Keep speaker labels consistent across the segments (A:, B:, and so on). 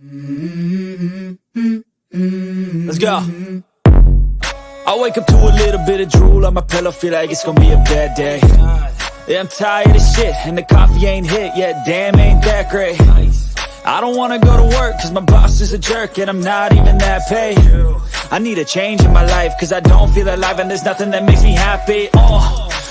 A: Let's go. I wake up to a little bit of drool on my pillow, feel like it's gonna be a bad day. Yeah, I'm tired of shit, and the coffee ain't hit yet, damn, ain't that great. I don't wanna go to work, cause my boss is a jerk, and I'm not even that paid. I need a change in my life, cause I don't feel alive, and there's nothing that makes me happy.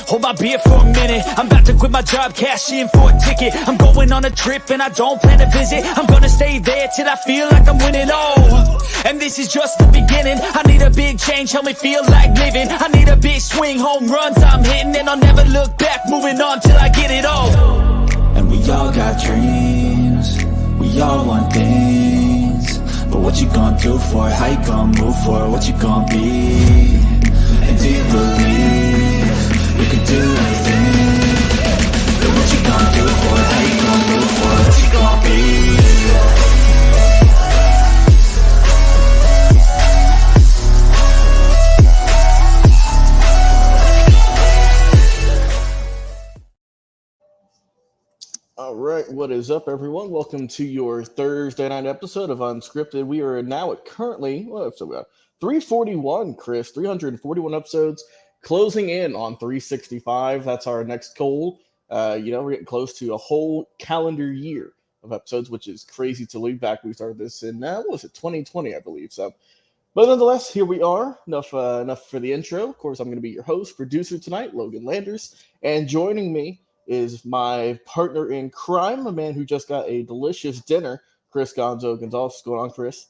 A: Hold my beer for a minute, I'm about to quit my job, cash in for a ticket. I'm going on a trip and I don't plan to visit. I'm gonna stay there till I feel like I'm winning, and this is just the beginning. I need a big change, help me feel like living. I need a big swing, home runs I'm hitting, and I'll never look back, moving on till I get it all. And we all got dreams, we all want things, but what you gonna do for it? How you gonna move for it? What you gonna be? And do you believe you can do anything? But what you gonna do for it? How you gonna move for it? What you gonna be?
B: All right, what is up, everyone? Welcome to your Thursday night episode of Unscripted. We are now at currently, what episode we got? 341, Chris. 341 episodes, closing in on 365. That's our next goal. We're getting close to a whole calendar year of episodes, which is crazy to leave back. We started this in, 2020, I believe. So, but nonetheless, here we are. Enough for the intro. Of course, I'm going to be your host, producer tonight, Logan Landers, and joining me is my partner in crime, a man who just got a delicious dinner, Chris Gonzo Gonzalez. What's going on, Chris?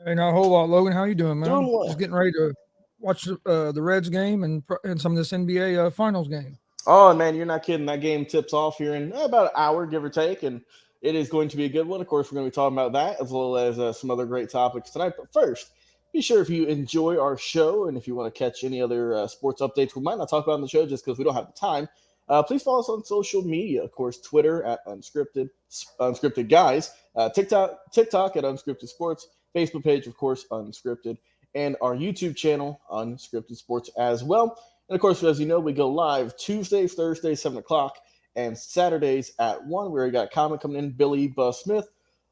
C: Hey, not a whole lot, Logan. How you doing, man?
B: Doing well.
C: Just getting ready to watch the Reds game and some of this NBA Finals game.
B: Oh, man, you're not kidding. That game tips off here in about an hour, give or take, and it is going to be a good one. Of course, we're going to be talking about that as well as some other great topics tonight. But first, be sure if you enjoy our show and if you want to catch any other sports updates we might not talk about on the show just because we don't have the time, please follow us on social media. Of course, Twitter at Unscripted Guys, TikTok at Unscripted Sports, Facebook page, of course, Unscripted, and our YouTube channel, Unscripted Sports, as well. And of course, as you know, we go live Tuesdays, Thursdays, 7 o'clock, and Saturdays at 1. We already got a comment coming in, Billy Buzz Smith,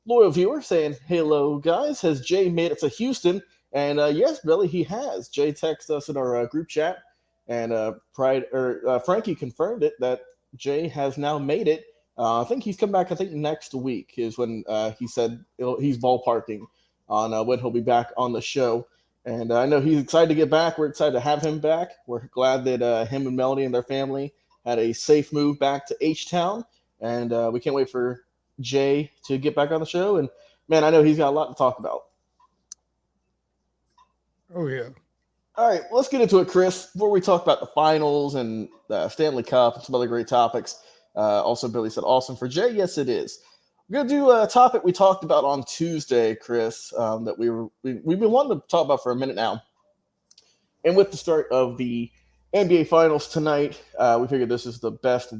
B: loyal viewer, saying, "Hello, guys. Has Jay made it to Houston?" And yes, Billy, he has. Jay texted us in our group chat. And Frankie confirmed it that Jay has now made it. I think he's come back. I think next week is when he said he's ballparking on when he'll be back on the show. And I know he's excited to get back. We're excited to have him back. We're glad that him and Melody and their family had a safe move back to H-Town. And we can't wait for Jay to get back on the show. And, man, I know he's got a lot to talk about.
C: Oh, yeah.
B: All right, let's get into it, Chris. Before we talk about the finals and the Stanley Cup and some other great topics, also Billy said, awesome for Jay. Yes, it is. We're going to do a topic we talked about on Tuesday, Chris, that we've been wanting to talk about for a minute now. And with the start of the NBA Finals tonight, we figured this is the best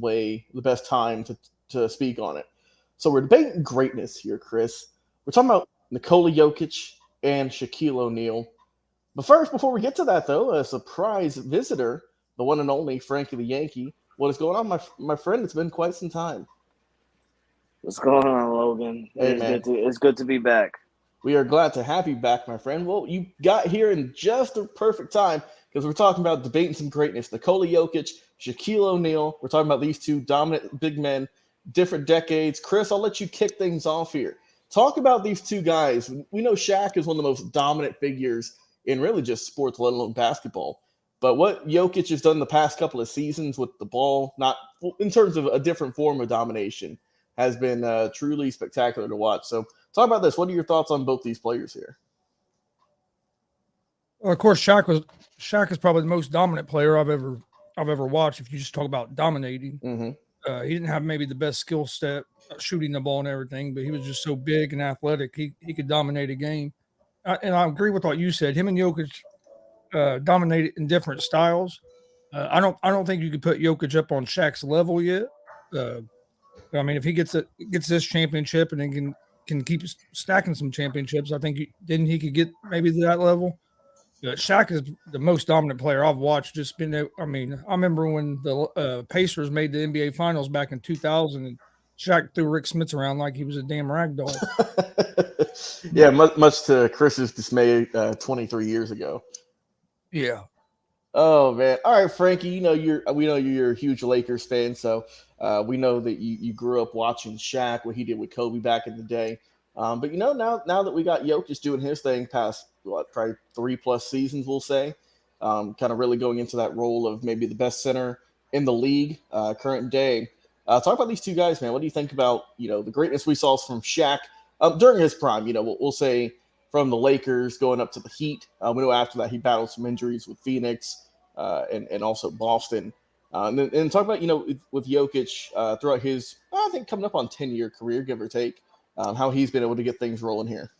B: time to speak on it. So we're debating greatness here, Chris. We're talking about Nikola Jokic and Shaquille O'Neal. But first, before we get to that, though, a surprise visitor, the one and only Frankie the Yankee. What is going on, my friend? It's been quite some time.
D: What's going on, Logan?
B: Hey, man.
D: It's good to be back.
B: We are glad to have you back, my friend. Well, you got here in just the perfect time because we're talking about debating some greatness. Nikola Jokic, Shaquille O'Neal. We're talking about these two dominant big men, different decades. Chris, I'll let you kick things off here. Talk about these two guys. We know Shaq is one of the most dominant figures in really just sports, let alone basketball. But what Jokic has done the past couple of seasons with the ball, not in terms of a different form of domination, has been truly spectacular to watch. So talk about this. What are your thoughts on both these players here?
C: Well, of course, Shaq is probably the most dominant player I've ever watched. If you just talk about dominating, he didn't have maybe the best skill set, shooting the ball and everything, but he was just so big and athletic. He could dominate a game. And I agree with what you said. Him and Jokic dominated in different styles. I don't think you could put Jokic up on Shaq's level yet. I mean, if he gets this championship and then can keep stacking some championships, I think then he could get maybe to that level. Shaq is the most dominant player I've watched. I remember when the Pacers made the NBA Finals back in 2000, and Shaq threw Rick Smits around like he was a damn rag doll.
B: Yeah, much to Chris's dismay 23 years ago.
C: Yeah.
B: Oh man! All right, Frankie. We know you're a huge Lakers fan, so we know that you grew up watching Shaq, what he did with Kobe back in the day. But now that we got Jokic doing his thing past probably 3+ seasons, we'll say, kind of really going into that role of maybe the best center in the league current day. Talk about these two guys, man. What do you think about the greatness we saw from Shaq during his prime? We'll say from the Lakers going up to the Heat. We know after that he battled some injuries with Phoenix. And also Boston. And talk about, with Jokic throughout his, I think, coming up on 10-year career, give or take, how he's been able to get things rolling here.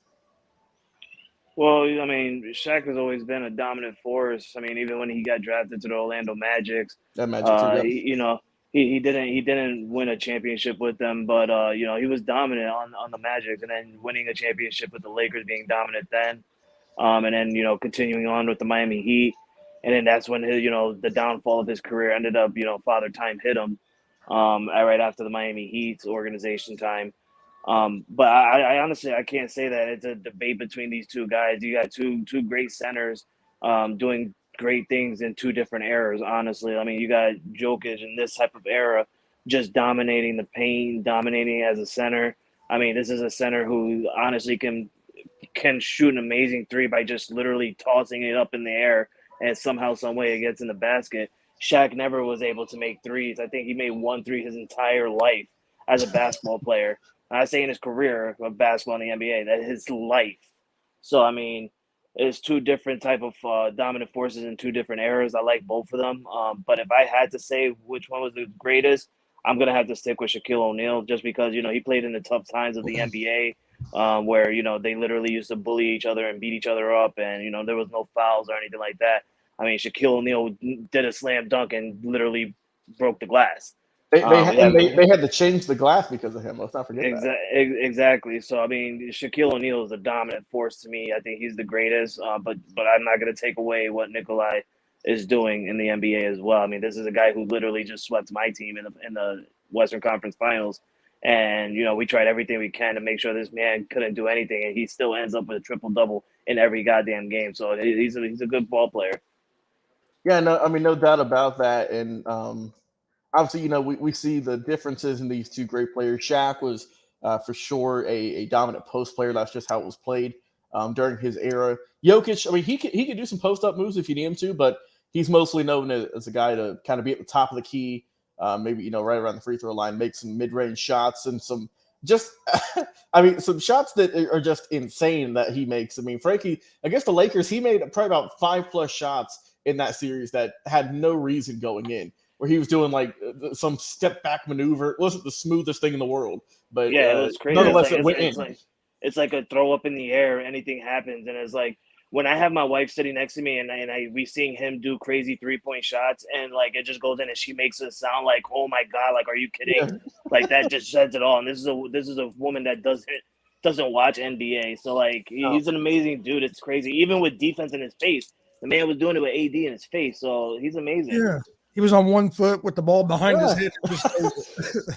D: Well, I mean, Shaq has always been a dominant force. I mean, even when he got drafted to the Orlando Magic,
B: That Magic too, yeah.
D: he didn't win a championship with them, but he was dominant on the Magic, and then winning a championship with the Lakers, being dominant then, and then continuing on with the Miami Heat. And then that's when the downfall of his career ended up. Father Time hit him right after the Miami Heat's organization time. But I honestly I can't say that it's a debate between these two guys. You got two great centers doing great things in two different eras. Honestly, I mean, you got Jokic in this type of era, just dominating the paint, dominating as a center. I mean, this is a center who honestly can shoot an amazing three by just literally tossing it up in the air, and somehow, some way, it gets in the basket. Shaq never was able to make threes. I think he made one three his entire life as a basketball player. I say in his career of basketball in the NBA, that his life. So I mean, it's two different type of dominant forces in two different eras. I like both of them. But if I had to say which one was the greatest, I'm gonna have to stick with Shaquille O'Neal, just because he played in the tough times of the NBA, where they literally used to bully each other and beat each other up, and there was no fouls or anything like that. I mean, Shaquille O'Neal did a slam dunk and literally broke the glass.
B: They had to change the glass because of him. Let's not forget that.
D: Exactly. So I mean, Shaquille O'Neal is a dominant force to me. I think he's the greatest. But I'm not going to take away what Nikolai is doing in the NBA as well. I mean, this is a guy who literally just swept my team in the Western Conference Finals, and we tried everything we can to make sure this man couldn't do anything, and he still ends up with a triple double in every goddamn game. So he's a good ball player.
B: Yeah, no, I mean, no doubt about that. And obviously, we see the differences in these two great players. Shaq was for sure a dominant post player. That's just how it was played during his era. Jokic, I mean, he could do some post up moves if you need him to, but he's mostly known as a guy to kind of be at the top of the key, maybe right around the free throw line, make some mid range shots and some just, I mean, some shots that are just insane that he makes. I mean, Frankie, against the Lakers, he made probably about 5+ shots in that series that had no reason going in, where he was doing like some step back maneuver. It wasn't the smoothest thing in the world, but
D: yeah, it was crazy.
B: Nonetheless, it went in.
D: It's like a throw up in the air. Anything happens, and it's like when I have my wife sitting next to me, and we seeing him do crazy 3-point shots, and like it just goes in, and she makes it sound like, oh my god, like are you kidding? Yeah. Like that just says it all. And this is a woman that doesn't watch NBA, so like he's an amazing dude. It's crazy, even with defense in his face. The man was doing it with AD in his face, so he's amazing.
C: Yeah. He was on one foot with the ball behind his head.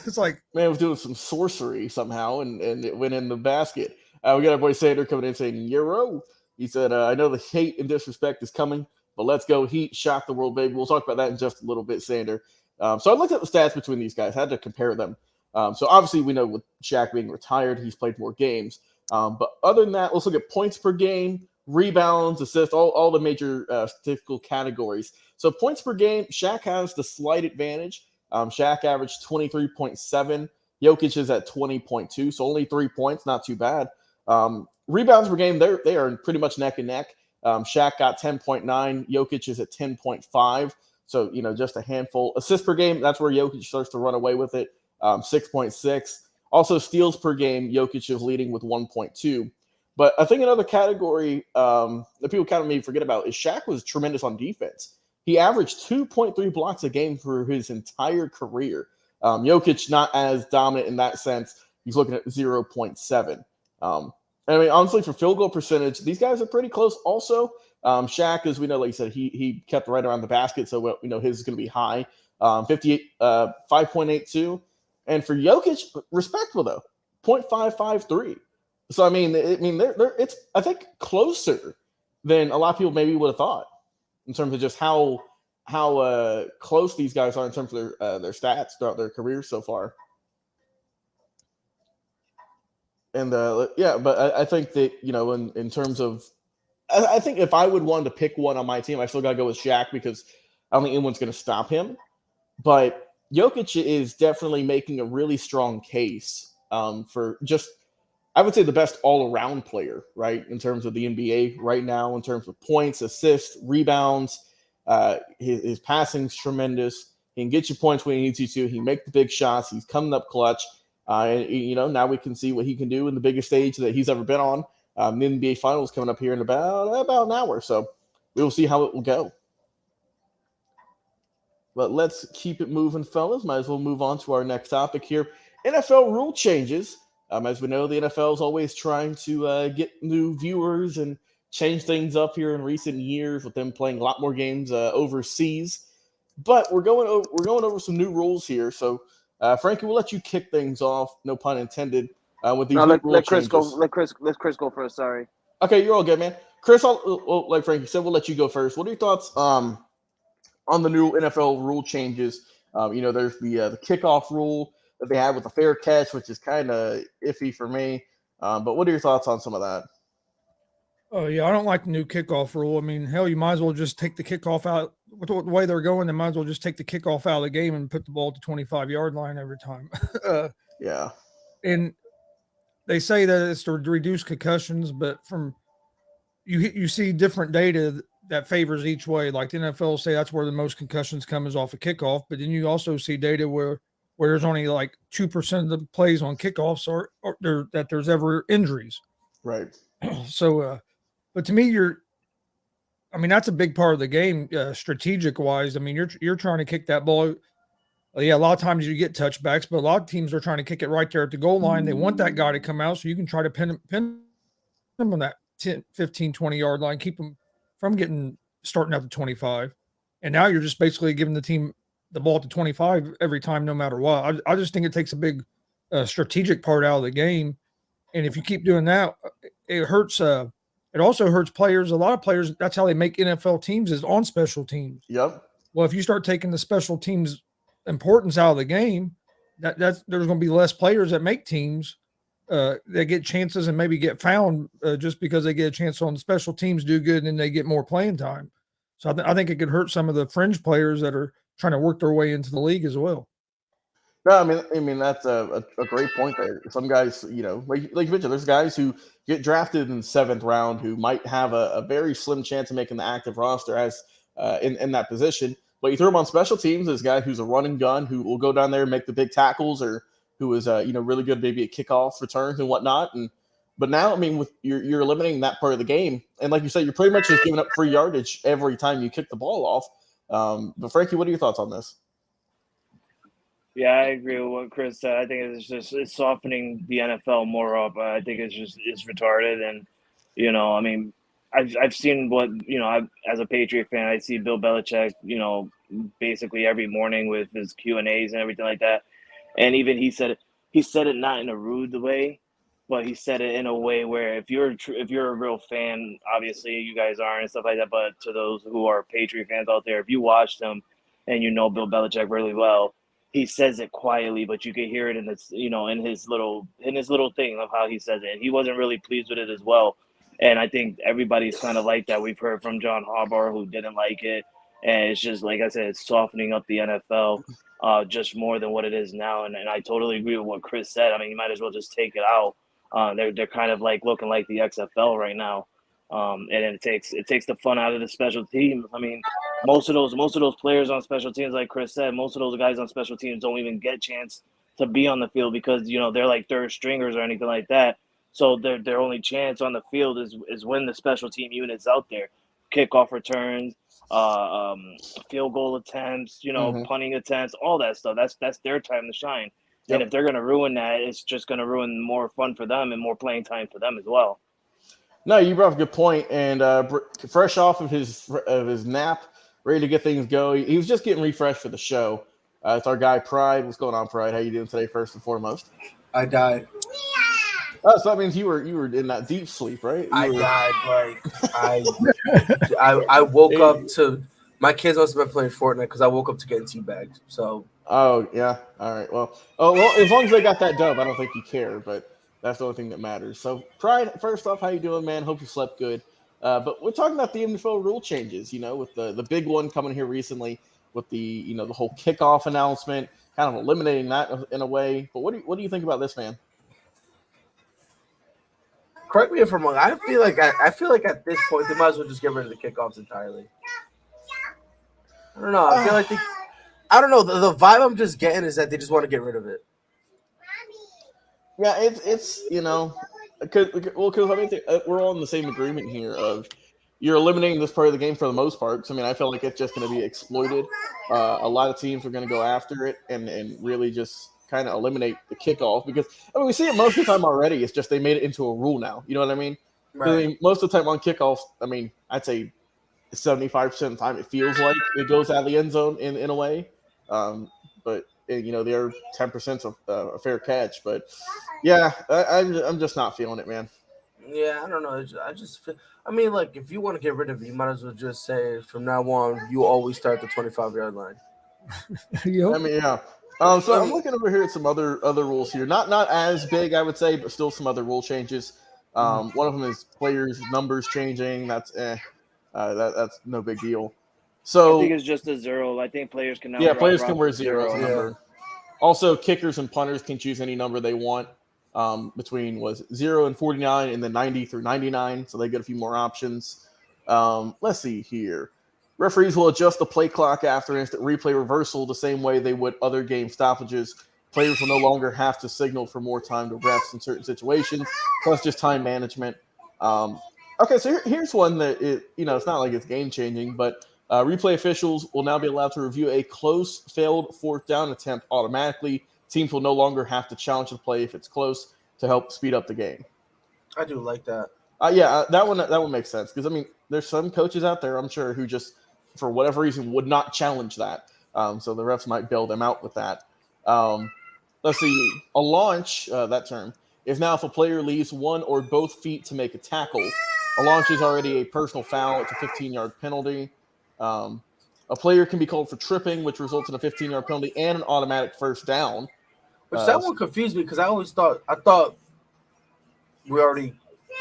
C: It's like,
B: man was doing some sorcery somehow, and it went in the basket. We got our boy Sander coming in saying, Euro. He said, I know the hate and disrespect is coming, but let's go Heat, shock the world, baby. We'll talk about that in just a little bit, Sander. So I looked at the stats between these guys. I had to compare them. So obviously we know with Shaq being retired, he's played more games. But other than that, let's look at points per game, rebounds, assists, all the major statistical categories. So points per game, Shaq has the slight advantage. Shaq averaged 23.7. Jokic is at 20.2, so only 3 points, not too bad. Rebounds per game, they are pretty much neck and neck. Shaq got 10.9. Jokic is at 10.5. So, just a handful. Assists per game, that's where Jokic starts to run away with it. 6.6. Also, steals per game, Jokic is leading with 1.2. But I think another category that people kind of maybe forget about is Shaq was tremendous on defense. He averaged 2.3 blocks a game for his entire career. Jokic not as dominant in that sense. He's looking at 0.7. I mean, honestly, for field goal percentage, these guys are pretty close also. Shaq, as we know, like you said, he kept right around the basket, so we know his is going to be high. 5.82. And for Jokic, respectable though, 0.553. So I mean, it's I think closer than a lot of people maybe would have thought in terms of just how close these guys are in terms of their stats throughout their careers so far. And but I think that in terms of, I think if I would want to pick one on my team, I still got to go with Shaq because I don't think anyone's going to stop him. But Jokic is definitely making a really strong case for just, I would say, the best all-around player, right, in terms of the NBA right now, in terms of points, assists, rebounds. His passing's tremendous. He can get you points when he needs you to. He can make the big shots. He's coming up clutch. And now we can see what he can do in the biggest stage that he's ever been on. The NBA Finals coming up here in about an hour. So we will see how it will go. But let's keep it moving, fellas. Might as well move on to our next topic here. NFL rule changes. As we know, the NFL is always trying to get new viewers and change things up here in recent years with them playing a lot more games overseas. But we're going over some new rules here. So, Frankie, we'll let you kick things off. No pun intended. With these
D: let Chris go. Let Chris go first. Sorry.
B: Okay, you're all good, man. Chris, like Frankie said, we'll let you go first. What are your thoughts on the new NFL rule changes? There's the kickoff rule that they have with the fair catch, which is kind of iffy for me. But what are your thoughts on some of that?
C: Oh, yeah, I don't like the new kickoff rule. I mean, hell, you might as well just take the kickoff out. With the way they're going, they might as well just take the kickoff out of the game and put the ball at the 25-yard line every time.
B: Yeah.
C: And they say that it's to reduce concussions, but from you see different data that favors each way. Like the NFL say that's where the most concussions come is off a kickoff, but then you also see data where there's only like 2% of the plays on kickoffs or that there's ever injuries.
B: Right.
C: So, but to me, that's a big part of the game, strategic wise. I mean, you're trying to kick that ball. Yeah, a lot of times you get touchbacks, but a lot of teams are trying to kick it right there at the goal line. They want that guy to come out so you can try to pin him on that 10, 15, 20-yard line, keep him from starting at the 25. And now you're just basically giving the team the ball at the 25 every time, no matter what. I just think it takes a big strategic part out of the game. And if you keep doing that, it hurts. It also hurts players. A lot of players, that's how they make NFL teams, is on special teams.
B: Yep.
C: Well, if you start taking the special teams importance out of the game, there's going to be less players that make teams that get chances and maybe get found just because they get a chance on special teams, do good, and then they get more playing time. So I think it could hurt some of the fringe players that are trying to work their way into the league as well.
B: No, I mean that's a great point there. Some guys, like you mentioned, there's guys who get drafted in the 7th round who might have a very slim chance of making the active roster as in that position. But you throw him on special teams, there's a guy who's a running gun who will go down there and make the big tackles, or who is really good maybe at kickoff returns and whatnot. But now, I mean, with you're eliminating that part of the game, and like you said, you're pretty much just giving up free yardage every time you kick the ball off. But Frankie, what are your thoughts on this?
D: Yeah, I agree with what Chris said. I think it's softening the NFL more up. I think it's retarded, and I've seen what as a Patriot fan, I see Bill Belichick basically every morning with his Q&As and everything like that, and even he said it not in a rude way, but he said it in a way where if you're a real fan, obviously you guys aren't and stuff like that, but to those who are Patriot fans out there, if you watch them and you know Bill Belichick really well, he says it quietly, but you can hear it in this, in his little thing of how he says it. And he wasn't really pleased with it as well. And I think everybody's kind of like that. We've heard from John Harbaugh who didn't like it, and it's just like I said, it's softening up the NFL just more than what it is now. And I totally agree with what Chris said. I mean, you might as well just take it out. They're kind of like looking like the XFL right now. And it takes the fun out of the special teams. I mean, most of those players on special teams, like Chris said, most of those guys on special teams don't even get a chance to be on the field because they're like third stringers or anything like that. So their only chance on the field is when the special team unit's out there, kickoff returns, field goal attempts, punting attempts, all that stuff. That's their time to shine. Yep. And if they're gonna ruin that, it's just gonna ruin more fun for them and more playing time for them as well.
B: No, you brought up a good point. And fresh off of his nap, ready to get things going. He was just getting refreshed for the show. It's our guy Pride. What's going on, Pride? How you doing today, first and foremost?
E: I died.
B: Oh, so that means you were in that deep sleep, right?
E: I died. I woke up to my kids must have been playing Fortnite because I woke up to getting teabagged. So.
B: Oh yeah. All right. Well. As long as they got that dub, I don't think you care. But that's the only thing that matters. So, Pride. First off, how you doing, man? Hope you slept good. But we're talking about the NFL rule changes. With the big one coming here recently, with the the whole kickoff announcement, kind of eliminating that in a way. But what do you think about this, man?
E: Correct me if I'm wrong. I feel like at this point they might as well just get rid of the kickoffs entirely. I don't know. I feel like I don't know. The vibe I'm just getting is that they just want to get rid of it.
B: Yeah, it's because I mean we're all in the same agreement here of you're eliminating this part of the game for the most part. So, I mean, I feel like it's just going to be exploited. A lot of teams are going to go after it and really just kind of eliminate the kickoff because I mean we see it most of the time already. It's just they made it into a rule now. You know what I mean? Right. I mean, most of the time on kickoffs, I mean, I'd say 75% of the time it feels like it goes out of the end zone in a way. But they're 10% of a fair catch. But yeah, I'm just not feeling it, man.
E: Yeah, I don't know. I just feel. I mean, like if you want to get rid of it, you might as well just say from now on you always start the 25-yard line.
C: Yep.
B: I mean, yeah. So I'm looking over here at some other rules here. Not as big, I would say, but still some other rule changes. One of them is players' numbers changing. That's that's no big deal. So
D: I think it's just a 0. I think players can now.
B: Yeah, players can wear 0 as a
E: Yeah.
B: number. Also, kickers and punters can choose any number they want between 0 and 49, and then 90 through 99. So they get a few more options. Let's see here. Referees will adjust the play clock after instant replay reversal the same way they would other game stoppages. Players will no longer have to signal for more time to refs in certain situations, plus just time management. Okay, so here's one that it's not like it's game changing, but replay officials will now be allowed to review a close failed fourth down attempt automatically. Teams will no longer have to challenge the play if it's close to help speed up the game.
E: I do like that.
B: That one makes sense because I mean, there's some coaches out there I'm sure who just for whatever reason would not challenge that. So the refs might bail them out with that. Let's see. A launch, that term, is now if a player leaves one or both feet to make a tackle. A launch is already a personal foul. It's a 15-yard penalty. A player can be called for tripping, which results in a 15-yard penalty and an automatic first down.
E: Which that one confused me because I thought we already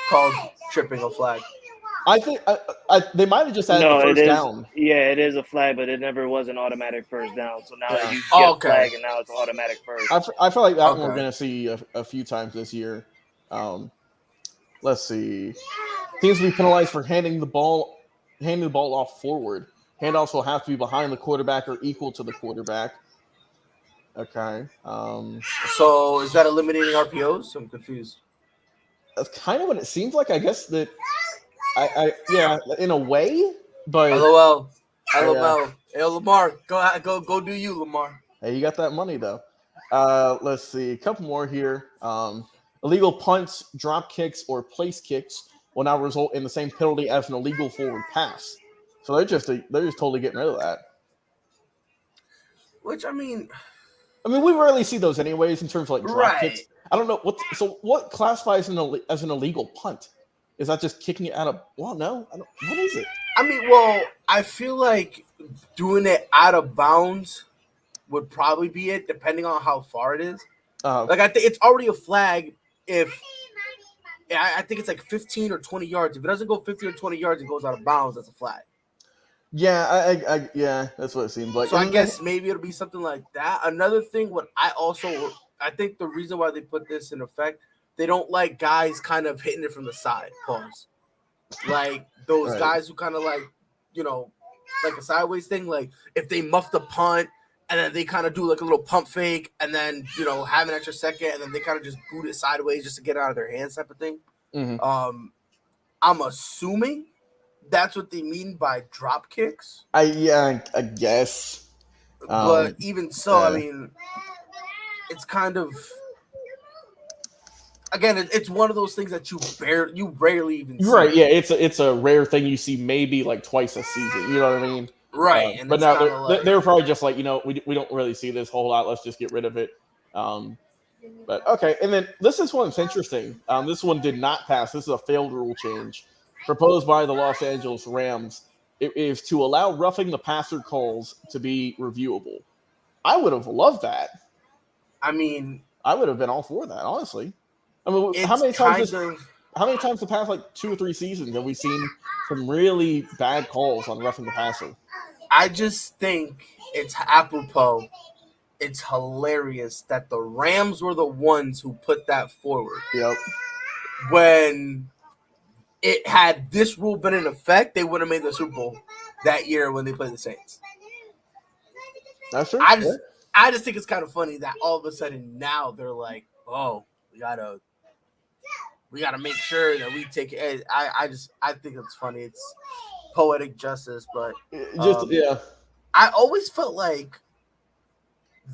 E: called tripping a flag.
B: I think they might have just added the first down.
D: Yeah, it is a flag, but it never was an automatic first down. So now you get flag, and now it's automatic first.
B: I feel like that one we're going to see a few times this year. Let's see. Teams will be penalized for handing the ball off forward. Handoffs will have to be behind the quarterback or equal to the quarterback. Okay.
E: So is that eliminating RPOs? I'm confused.
B: That's kind of what it seems like. I guess that. Yeah, in a way, but
E: LOL. Hey, Lamar, go do you, Lamar.
B: Hey, you got that money though. Let's see, a couple more here. Illegal punts, drop kicks, or place kicks will now result in the same penalty as an illegal forward pass. So they're just totally getting rid of that.
E: Which I mean,
B: we rarely see those anyways in terms of like drop kicks. I don't know what classifies as an illegal punt. Is that just kicking it out of? Well, no. What is it?
E: I feel like doing it out of bounds would probably be it, depending on how far it is. I think it's already a flag if I think it's like 15 or 20 yards. If it doesn't go 15 or 20 yards, it goes out of bounds. That's a flag.
B: Yeah, yeah, that's what it seems like.
E: So I guess maybe it'll be something like that. Another thing, I think the reason why they put this in effect. They don't like guys kind of hitting it from the side. Pause. Like those guys who kind of like a sideways thing. Like if they muff the punt and then they kind of do like a little pump fake and then have an extra second and then they kind of just boot it sideways just to get it out of their hands type of thing. Mm-hmm. I'm assuming that's what they mean by drop kicks.
B: I guess.
E: But even so, I mean, it's kind of. Again, it's one of those things that you rarely even see.
B: Right, yeah, it's a rare thing you see maybe like twice a season. You know what I mean?
E: Right, and
B: but
E: it's
B: now
E: kind of like
B: they were probably just like, we don't really see this a whole lot. Let's just get rid of it. But okay, and then this is one's interesting. This one did not pass. This is a failed rule change proposed by the Los Angeles Rams. It is to allow roughing the passer calls to be reviewable. I would have loved that.
E: I mean,
B: I would have been all for that, honestly. I mean,
E: it's
B: how many times
E: kind
B: the past like 2 or 3 seasons have we seen some really bad calls on roughing the passer?
E: I just think it's apropos. It's hilarious that the Rams were the ones who put that forward.
B: Yep.
E: When it had this rule been in effect, they would have made the Super Bowl that year when they played the Saints.
B: That's true.
E: I just think it's kind of funny that all of a sudden now they're like, oh, we gotta make sure that we take it. I think it's funny. It's poetic justice, but I always felt like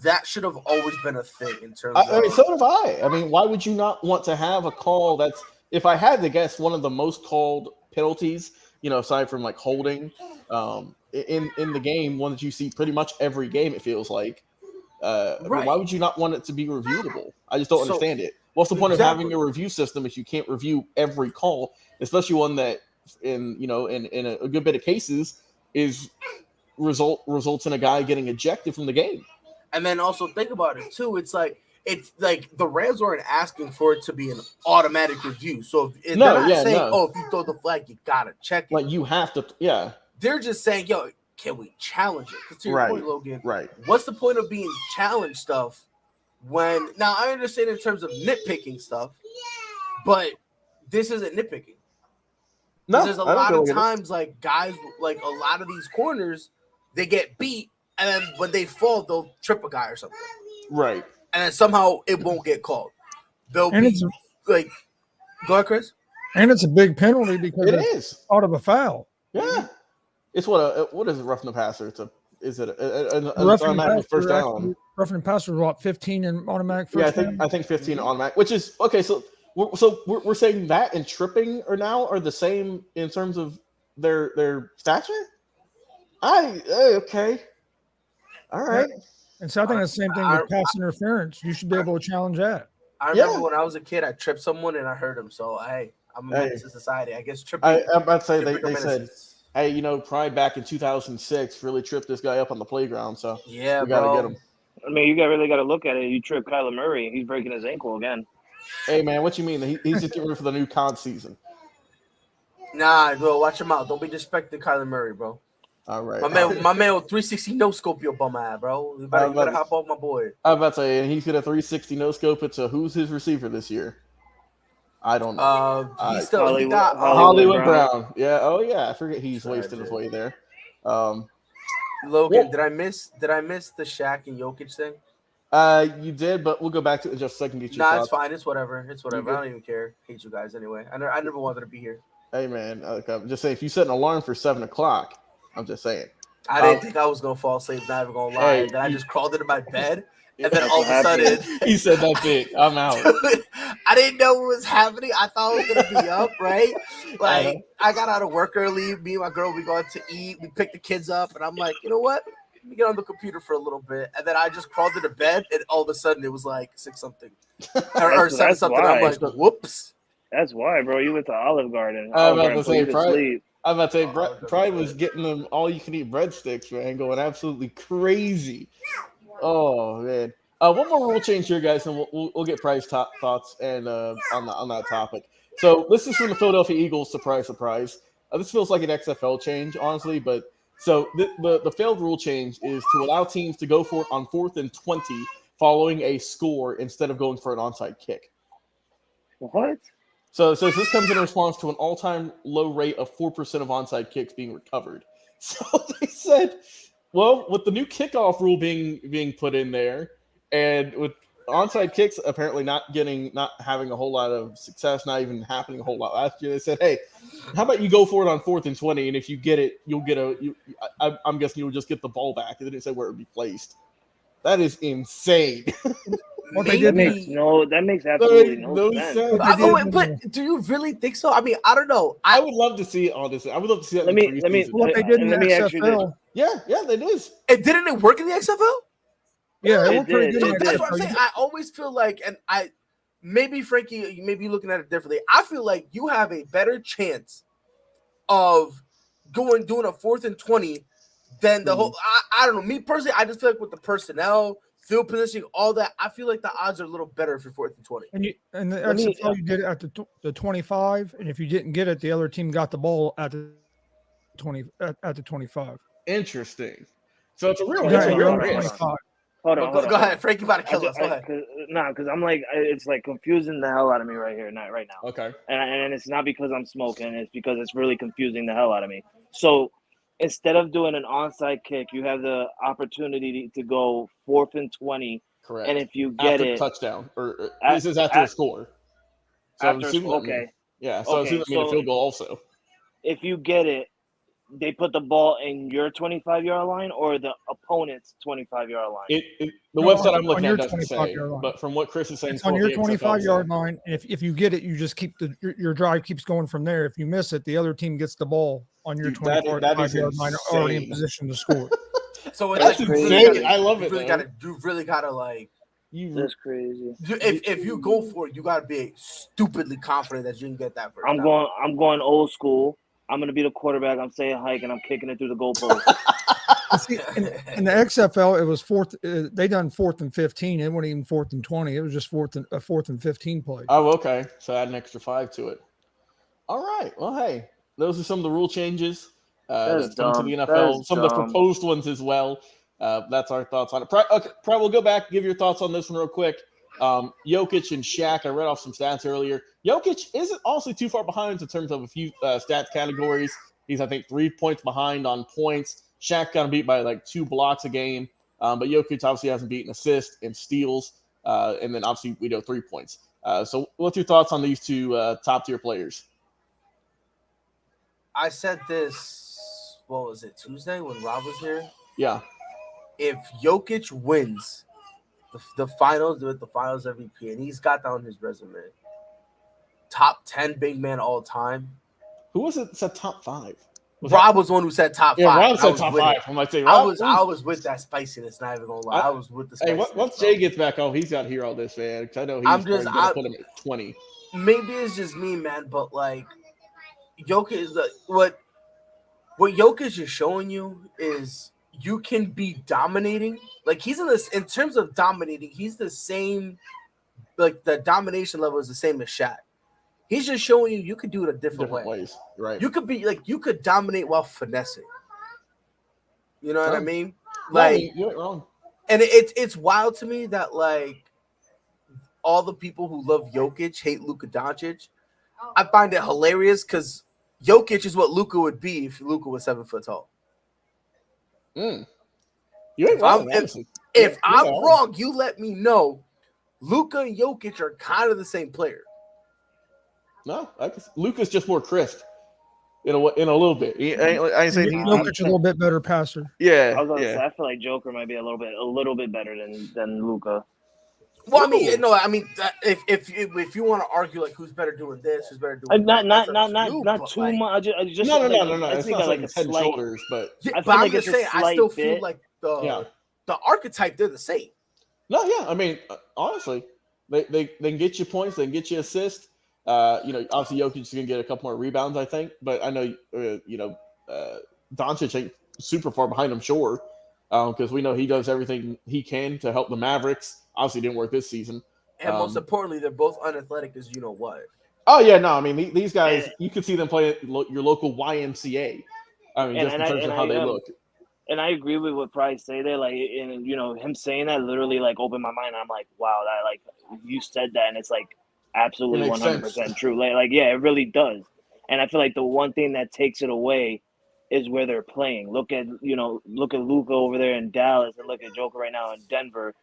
E: that should have always been a thing in terms of.
B: I mean, so have I. I mean, why would you not want to have a call that's, if I had to guess, one of the most called penalties, aside from like holding, in the game, one that you see pretty much every game, it feels like. Right. I mean, why would you not want it to be reviewable? I just don't understand it. What's the point of having a review system if you can't review every call, especially one that, in a good bit of cases, results in a guy getting ejected from the game?
E: And then also think about it too. It's like the Rams weren't asking for it to be an automatic review. So if they're not saying, "Oh, if you throw the flag, you gotta check it."
B: Like you have to, yeah.
E: They're just saying, "Yo, can we challenge it?" Because to your point, Logan,
B: right?
E: What's the point of being challenged stuff when? Now I understand in terms of nitpicking stuff, but this isn't nitpicking. No, there's a lot of times like guys, like a lot of these corners, they get beat. And then when they fall, they'll trip a guy or something.
B: Right.
E: And then somehow it won't get called. They'll be like, go ahead, Chris.
C: And it's a big penalty because
B: it is
C: out of a foul.
B: Yeah. It's what is it, roughing the passer? Is it an automatic first down?
C: Roughing the passer was what, 15 and automatic first down?
B: I think 15 automatic, which is okay. So we're saying that and tripping are the same in terms of their stature. Okay. All right.
C: And so I think it's the same thing with pass interference. You should be able to challenge that.
E: I remember when I was a kid, I tripped someone and I hurt him. So, I'm a menace to society. I guess tripping.
B: I'm about to say they said, hey, Pride back in 2006 really tripped this guy up on the playground. So we got to get him.
D: I mean, you really got to look at it. You trip Kyler Murray, he's breaking his ankle again.
B: Hey, man, what you mean? He's just getting ready for the new COD season.
E: Nah, bro, watch him out. Don't be disrespecting Kyler Murray, bro.
B: All right.
E: My man with 360 no scope your bum ass, bro. You better hop off my boy.
B: I'm about to say, and he's gonna 360 no scope it to who's his receiver this year? I don't know.
E: He's still got
B: Hollywood Brown. Yeah. Oh yeah. I forget he's wasting his way there.
E: Logan, did I miss the Shaq and Jokic thing?
B: You did, but we'll go back to it in just a second. Get your
E: thoughts.
B: It's
E: fine. It's whatever. I don't even care. Hate you guys anyway. I never wanted to be here.
B: Hey man, I'm just saying, if you set an alarm for 7:00, I'm just saying.
E: I didn't think I was gonna fall asleep. Not even gonna lie. Then I just crawled into my bed, and then all of a sudden,
B: he said, "That's it. I'm out."
E: Dude, I didn't know what was happening. I thought I was gonna be up, right? Like I got out of work early. Me and my girl, we going to eat. We picked the kids up, and I'm like, you know what? Let me get on the computer for a little bit, and then I just crawled into bed, and all of a sudden it was like 6 something or 7 something. I'm like, whoops.
D: That's why, bro. You went to Olive Garden.
B: I'm about to say, Pride was getting them all-you-can-eat breadsticks, man, going absolutely crazy. Oh man! One more rule change here, guys, and we'll get Pride's top thoughts and on that topic. So this is from the Philadelphia Eagles. Surprise, surprise. This feels like an XFL change, honestly, but so the failed rule change is to allow teams to go for it on 4th and 20 following a score instead of going for an onside kick.
D: What?
B: So it says this comes in response to an all-time low rate of 4% of onside kicks being recovered. So they said, well, with the new kickoff rule being put in there, and with onside kicks apparently not having a whole lot of success, not even happening a whole lot last year, they said, hey, how about you go for it on 4th and 20, and if you get it, you'll get I'm guessing you'll just get the ball back. They didn't say where it would be placed. That is insane.
C: What they
D: That
C: did
D: makes absolutely no sense.
C: What they did in
E: But do you really think so? I mean, I don't know.
B: I would love to see it, honestly. I would love to see that
D: Let
B: in the
D: me
B: preseason.
C: what they did in the
D: let me ask you this.
C: XFL.
B: Yeah, they did.
E: And didn't it work in the XFL?
C: Yeah, it
D: It
C: worked pretty
D: did,
C: good in
D: it
C: the
E: That's
D: did.
E: what I'm
C: XFL.
E: saying. I always feel like, and maybe Frankie, you may be looking at it differently. I feel like you have a better chance of doing a 4th and 20 than the whole. I don't know. Me personally, I just feel like with the personnel, field positioning, all that, I feel like the odds are a little better for 4th and 20.
C: And the
D: Let me-
C: XFL, you did it at the 25, and if you didn't get it, the other team got the ball at the 25.
B: Interesting. So it's a real,
C: Yeah,
B: it's a
C: your
B: real
C: own
B: risk.
C: 25.
D: Hold on.
E: Go ahead, Frankie. About to kill us. Go ahead.
D: Because I'm like, it's like confusing the hell out of me right now.
B: Okay.
D: And it's not because I'm smoking. It's because it's really confusing the hell out of me. So instead of doing an onside kick, you have the opportunity to go 4th and 20.
B: Correct.
D: And if you get
B: after
D: it,
B: a touchdown, or this is after a score. So
D: after
B: assuming that means-
D: okay,
B: yeah. So
D: okay,
B: assuming that means a
D: so-
B: field goal also.
D: if you get it, they put the ball in your 25-yard line or the opponent's 25-yard line.
B: The
C: No,
B: website
C: on
B: I'm looking
C: your
B: at doesn't say,
C: 25-yard line.
B: but from what Chris is saying,
C: It's on
B: for
C: your
B: the XFL
C: 25-yard line. And if you get it, you just keep your drive keeps going from there. If you miss it, the other team gets the ball on your
B: Dude, that is
C: 25-yard line, already in
B: insane.
C: position to score.
E: So it's
B: That's
E: like
B: insane. I love it,
E: You really gotta like.
D: That's crazy.
E: If you go for it, you gotta be stupidly confident that you can get that first.
D: I'm going old school. I'm gonna be the quarterback. I'm saying hike and I'm kicking it through the goalpost.
C: See, in the XFL, it was fourth. They done 4th and 15. It wasn't even 4th and 20. It was just 4th and 15 play.
B: Oh, okay. So add an extra 5 to it. All right. Well, hey, those are some of the rule changes that's come to the NFL. Some of the proposed ones as well. That's our thoughts on it. Okay, we'll go back. Give your thoughts on this one real quick. Jokic and Shaq. I read off some stats earlier. Jokic isn't also too far behind in terms of a few stats categories. He's, I think, 3 points behind on points. Shaq got beat by like 2 blocks a game. But Jokic obviously hasn't beaten assists and steals. And then obviously we know 3 points. So what's your thoughts on these two top tier players?
E: I said this, what was it, Tuesday when Rob was here?
B: Yeah.
E: If Jokic wins the finals with the finals MVP, and he's got that on his resume, top 10 big man all time.
B: Who was it that said top 5?
E: Rob was the one who said top 5.
B: Yeah, Rob said top 5. I'm like,
E: I was with that spiciness, not even gonna lie. I was with the spiciness.
B: Hey, once Jay gets back, he's got to hear all this, man. Because I know he's going to put him at 20.
E: Maybe it's just me, man, but like Jokic is what Jokic is showing you is you can be dominating. Like he's in terms of dominating, he's the same. Like the domination level is the same as Shaq. He's just showing you could do it a different
B: ways, right?
E: You could be like you could dominate while finessing. You know what I mean?
B: Like you ain't wrong.
E: And it's wild to me that like all the people who love Jokic hate Luka Doncic. I find it hilarious because Jokic is what Luka would be if Luka was 7 foot tall.
B: You ain't wrong.
E: If I'm wrong, you let me know. Luka and Jokic are kind of the same player.
B: No, Luka's just more crisp in a little bit. I say
C: Jokic a little bit better passer.
B: Yeah,
D: I was gonna say I feel like Joker might be a little bit better than Luka.
E: Well, I mean, no, I mean, if you want to argue like who's better doing this, who's better doing
D: not
E: that,
D: too much. I just
B: no.
D: I
B: It's
D: think
B: not
D: like
B: like
D: a slight
B: shoulders, but
E: yeah,
D: I
E: but I'm
D: like
E: just
D: it's a
E: saying, I
D: slight
E: still
D: bit.
E: feel like the archetype they're the same.
B: No, yeah. I mean, honestly, they can get you points, they can get you assists. Obviously Jokic is going to get a couple more rebounds, I think, but I know Doncic ain't super far behind him, sure, because we know he does everything he can to help the Mavericks. Obviously, didn't work this season.
E: And most importantly, they're both unathletic as you know what.
B: Oh yeah, no, I mean these guys, you could see them play at your local YMCA. I mean, just in terms of how they look.
D: And I agree with what Price say there. Like, and him saying that literally like opened my mind. I'm like, wow, that like you said that, and it's like absolutely 100% true. Like yeah, it really does. And I feel like the one thing that takes it away is where they're playing. Look at Luka over there in Dallas, and look at Joker right now in Denver.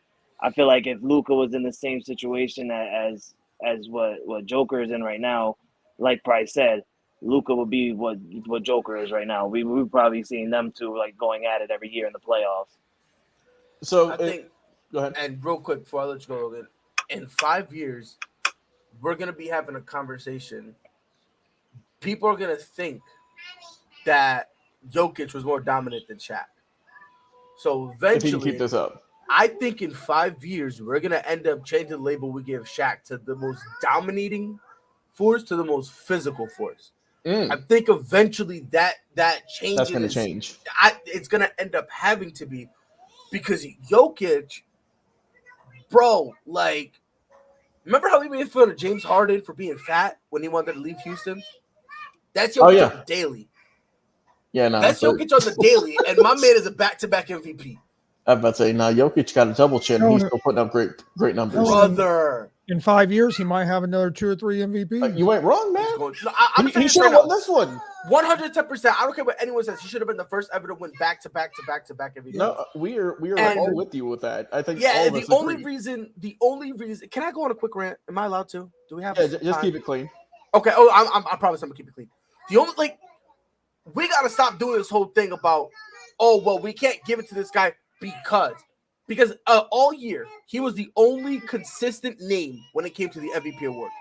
D: I feel like if Luka was in the same situation as what Joker is in right now, like Price said, Luka would be what Joker is right now. We've probably seen them two like going at it every year in the playoffs.
B: So
E: I think.
B: Go ahead.
E: And real quick before I let you go, Logan, in 5 years, we're gonna be having a conversation. People are gonna think that Jokic was more dominant than Shaq. So
B: If he can keep
E: eventually,
B: this up.
E: I think in 5 years, we're gonna end up changing the label we give Shaq to the most dominating force to the most physical force. I think eventually that change
B: That's going to change.
E: It's gonna end up having to be because Jokic, bro, like, remember how we made fun of James Harden for being fat when he wanted to leave Houston? That's Jokic on the daily.
B: Yeah, no.
E: That's Jokic on the daily, and my man is a back-to-back MVP.
B: I'm about to say, now Jokic got a double chin. He's still putting up great numbers.
E: Brother.
C: In 5 years, he might have another 2 or 3 MVPs.
B: You ain't wrong, man.
E: He
B: should have won this one.
E: 110%. I don't care what anyone says. He should have been the first ever to win back-to-back MVP.
B: No, we are all with you with that. I think.
E: Yeah,
B: all of
E: the
B: us
E: only
B: agree.
E: reason. Can I go on a quick rant? Am I allowed to? Do we have?
B: Yeah, just keep it clean.
E: Okay. Oh, I promise I'm gonna keep it clean. The only we gotta stop doing this whole thing about, we can't give it to this guy because all year he was the only consistent name when it came to the MVP award.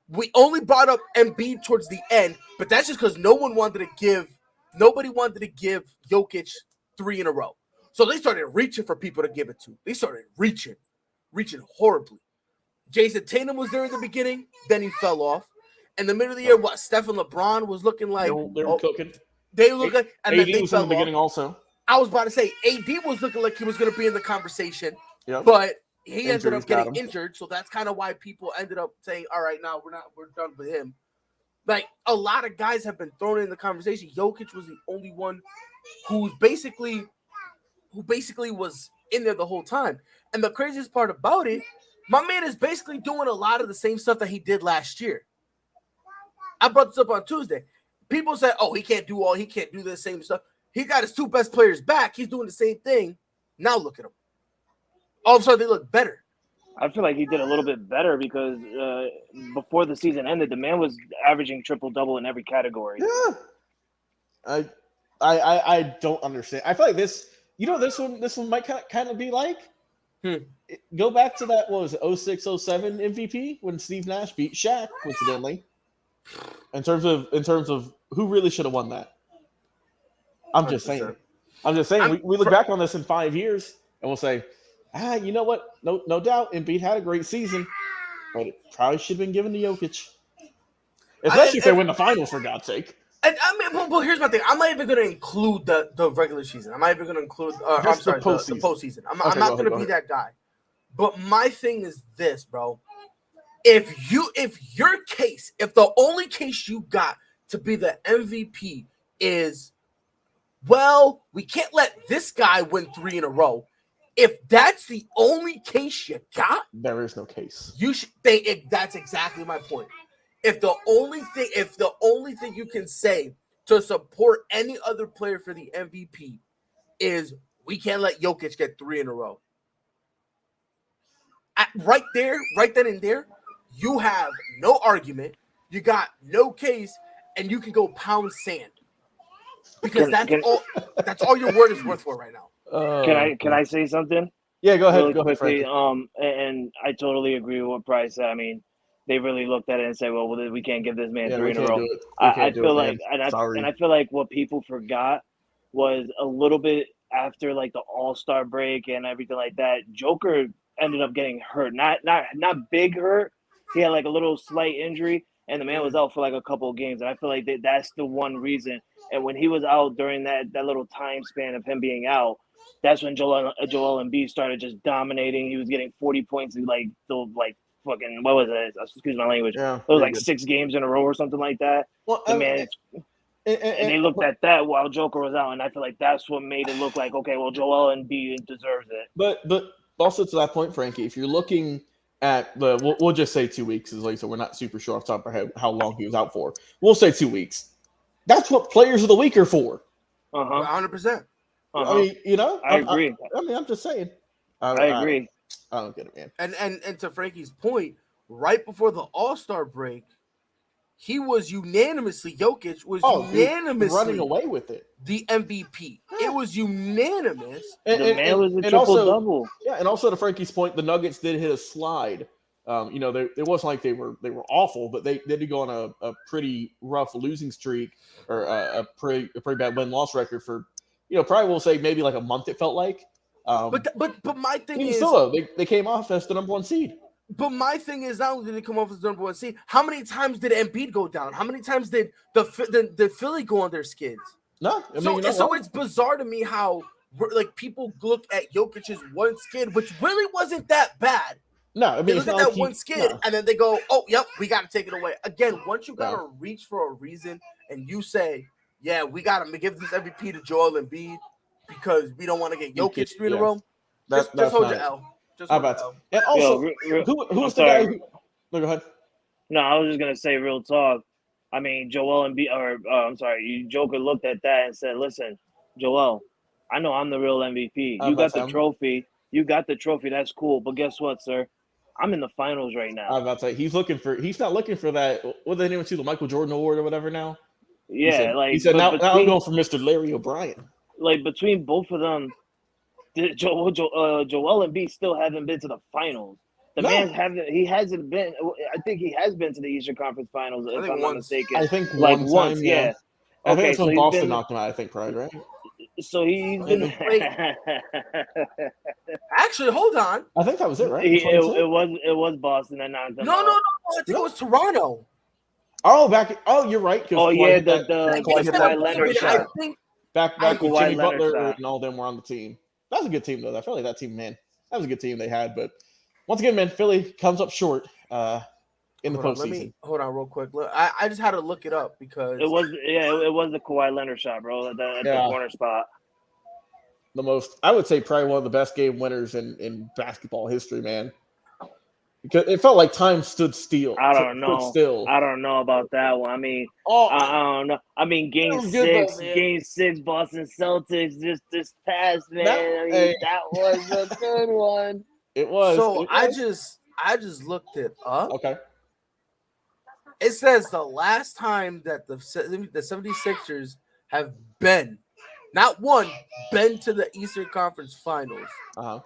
E: We only brought up Embiid towards the end, but that's just because nobody wanted to give Jokic 3 in a row. So they started reaching for people to give it to. They started reaching horribly. Jason Tatum was there in the beginning, then he fell off. In the middle of the year, Steph and LeBron was looking like
B: They were cooking.
E: They look like, and
B: AD
E: then they
B: was
E: fell
B: in the beginning
E: off.
B: also.
E: I was about to say AD was looking like he was going to be in the conversation,
B: Yep.
E: but he ended
B: Injuries
E: up
B: got
E: getting
B: him.
E: injured, so that's kind of why people ended up saying, "All right, now we're done with him." Like a lot of guys have been thrown in the conversation. Jokic was the only one who basically was in there the whole time. And the craziest part about it, my man is basically doing a lot of the same stuff that he did last year. I brought this up on Tuesday. People said, "Oh, he can't do the same stuff." He got his 2 best players back. He's doing the same thing. Now look at him. All of a sudden, they look better.
D: I feel like he did a little bit better because before the season ended, the man was averaging triple-double in every category.
B: Yeah. I don't understand. I feel like this one might kind of be like go back to that, what was it, 06-07 MVP when Steve Nash beat Shaq, coincidentally. In terms of who really should have won that. I'm just saying. We look back on this in 5 years and we'll say, you know what? No doubt, Embiid had a great season, but it probably should have been given to Jokic. Especially if they win the finals, for God's sake.
E: And I mean, but here's my thing. I'm not even going to include the regular season. I'm not even going to include. The postseason. I'm not going to be that guy. But my thing is this, bro. If the only case you got to be the MVP is, well, we can't let this guy win 3 in a row. If that's the only case you got,
B: there is no case.
E: You should think that's exactly my point. If the only thing you can say to support any other player for the MVP is we can't let Jokic get 3 in a row. Right then and there, you have no argument, you got no case, and you can go pound sand. Because that's all your word is worth for right now.
D: Can I say something?
B: Yeah, go ahead.
D: Really
B: go
D: quickly,
B: ahead,
D: and I totally agree with what Price said. I mean, they really looked at it and said, "Well, we can't give this man 3 in a row." I feel like what people forgot was a little bit after like the All-Star break and everything like that. Joker ended up getting hurt, not big hurt. He had like a little slight injury, and the man was out for like a couple of games. And I feel like that's the one reason. And when he was out during that little time span of him being out, that's when Joel Embiid started just dominating. He was getting 40 points in fucking, what was it? Excuse my language.
B: Yeah,
D: it was like 6 games in a row or something like that.
B: Well,
D: and they looked at that while Joker was out, and I feel like that's what made it look like, okay, well, Joel Embiid deserves it.
B: But also to that point, Frankie, if you're looking at we'll just say 2 weeks, is like, so we're not super sure off the top of our head how long he was out for. We'll say 2 weeks. That's what players of the week are for.
E: 100%.
B: I mean,
D: I agree.
B: I'm just saying.
D: I agree.
B: I don't get it, man.
E: And to Frankie's point, right before the All-Star break, he was unanimously
B: Dude, running away with it.
E: the MVP. It was unanimous.
D: The man was a triple-double.
B: Yeah, and also to Frankie's point, the Nuggets did hit a slide. It wasn't like they were awful, but they did go on a pretty rough losing streak or a pretty bad win-loss record for, probably we'll say maybe like a month. It felt like.
E: But my thing is,
B: still, they came off as the number one seed.
E: But my thing is, not only did they come off as the number one seed, how many times did Embiid go down? How many times did the Philly go on their skids?
B: No,
E: so it's bizarre to me how people look at Jokic's one skid, which really wasn't that bad.
B: No, I mean,
E: they look at that one skid and then they go, "Oh, yep, we got to take it away." Again, once you got to reach for a reason and you say, "Yeah, we got to give this MVP to Joel Embiid because we don't want to get Jokic 3 in a row," just hold your L.
B: And also, who was the guy? No, go ahead.
D: No, I was just gonna say, real talk. I mean, Joel Joker looked at that and said, "Listen, Joel, I know I'm the real MVP. You got the trophy. You got the trophy. That's cool. But guess what, sir? I'm in the finals right now."
B: I was about to say he's not looking for that. What did anyone see, the Michael Jordan Award or whatever now?
D: Yeah,
B: he said now I'm going for Mr. Larry O'Brien.
D: Like between both of them. Joel Embiid still haven't been to the finals. Man hasn't been. I think he has been to the Eastern Conference Finals, if I'm not mistaken.
B: I think
D: once,
B: time,
D: yeah.
B: I think that's when Boston knocked him out. I think Pride, right?
D: So he's been.
E: Actually, hold on.
B: I think that was it, right?
D: It was Boston that knocked him out.
E: No. I think it was Toronto.
B: You're right.
D: Oh yeah, the Kawhi Leonard shot.
B: Back when Jimmy Butler and all them were on the team. That was a good team, though. I feel like that team, man. That was a good team they had. But once again, man, Philly comes up short in the postseason.
E: Hold on real quick. Look, I just had to look it up because
D: it was the Kawhi Leonard shot, bro, at the corner spot.
B: I would say probably one of the best game winners in basketball history, man. Because it felt like time stood still.
D: I don't know. I don't know about that one. I mean, I don't know. I mean, game six, Boston Celtics just passed, man. That was a good one.
B: It was.
E: So I just looked it up.
B: Okay.
E: It says the last time that the 76ers have been to the Eastern Conference Finals.
B: Uh-huh.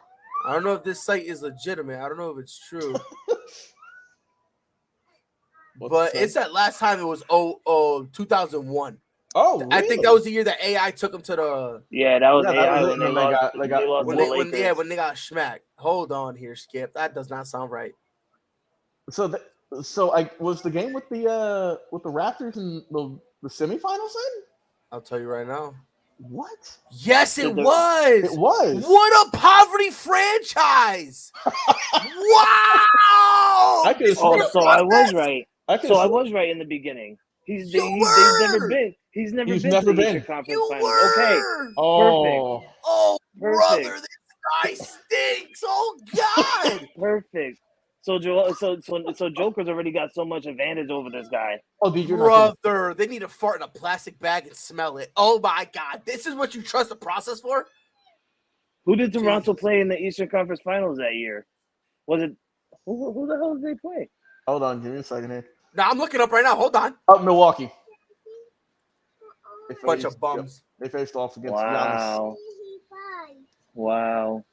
E: I don't know if this site is legitimate. I don't know if it's true. But it's that last time it was 2001.
B: Oh, really?
E: I think that was the year that AI took them to the.
D: Yeah, that was AI
E: when they got smacked. Hold on here, Skip. That does not sound right.
B: So I was the game with the Raptors in the semifinals then?
E: I'll tell you right now.
B: What?
E: Yes, it was.
B: It was.
E: What a poverty franchise! Wow.
D: I was right. I was right in the beginning. He's never been. He's never been to the Eastern Conference Finals. Okay.
B: Oh.
D: Perfect.
E: Oh,
D: Perfect.
E: brother, this guy stinks. Oh God.
D: Perfect. So Joker's already got so much advantage over this guy.
B: Oh, dude,
E: brother, they need to fart in a plastic bag and smell it. Oh my God, this is what you trust the process for?
D: Who did Toronto play in the Eastern Conference Finals that year? Was it who the hell did they play?
B: Hold on, give me a second here.
E: No, I'm looking up right now. Hold on.
B: Milwaukee.
E: Bunch of bums.
B: They faced off against Giannis. Wow.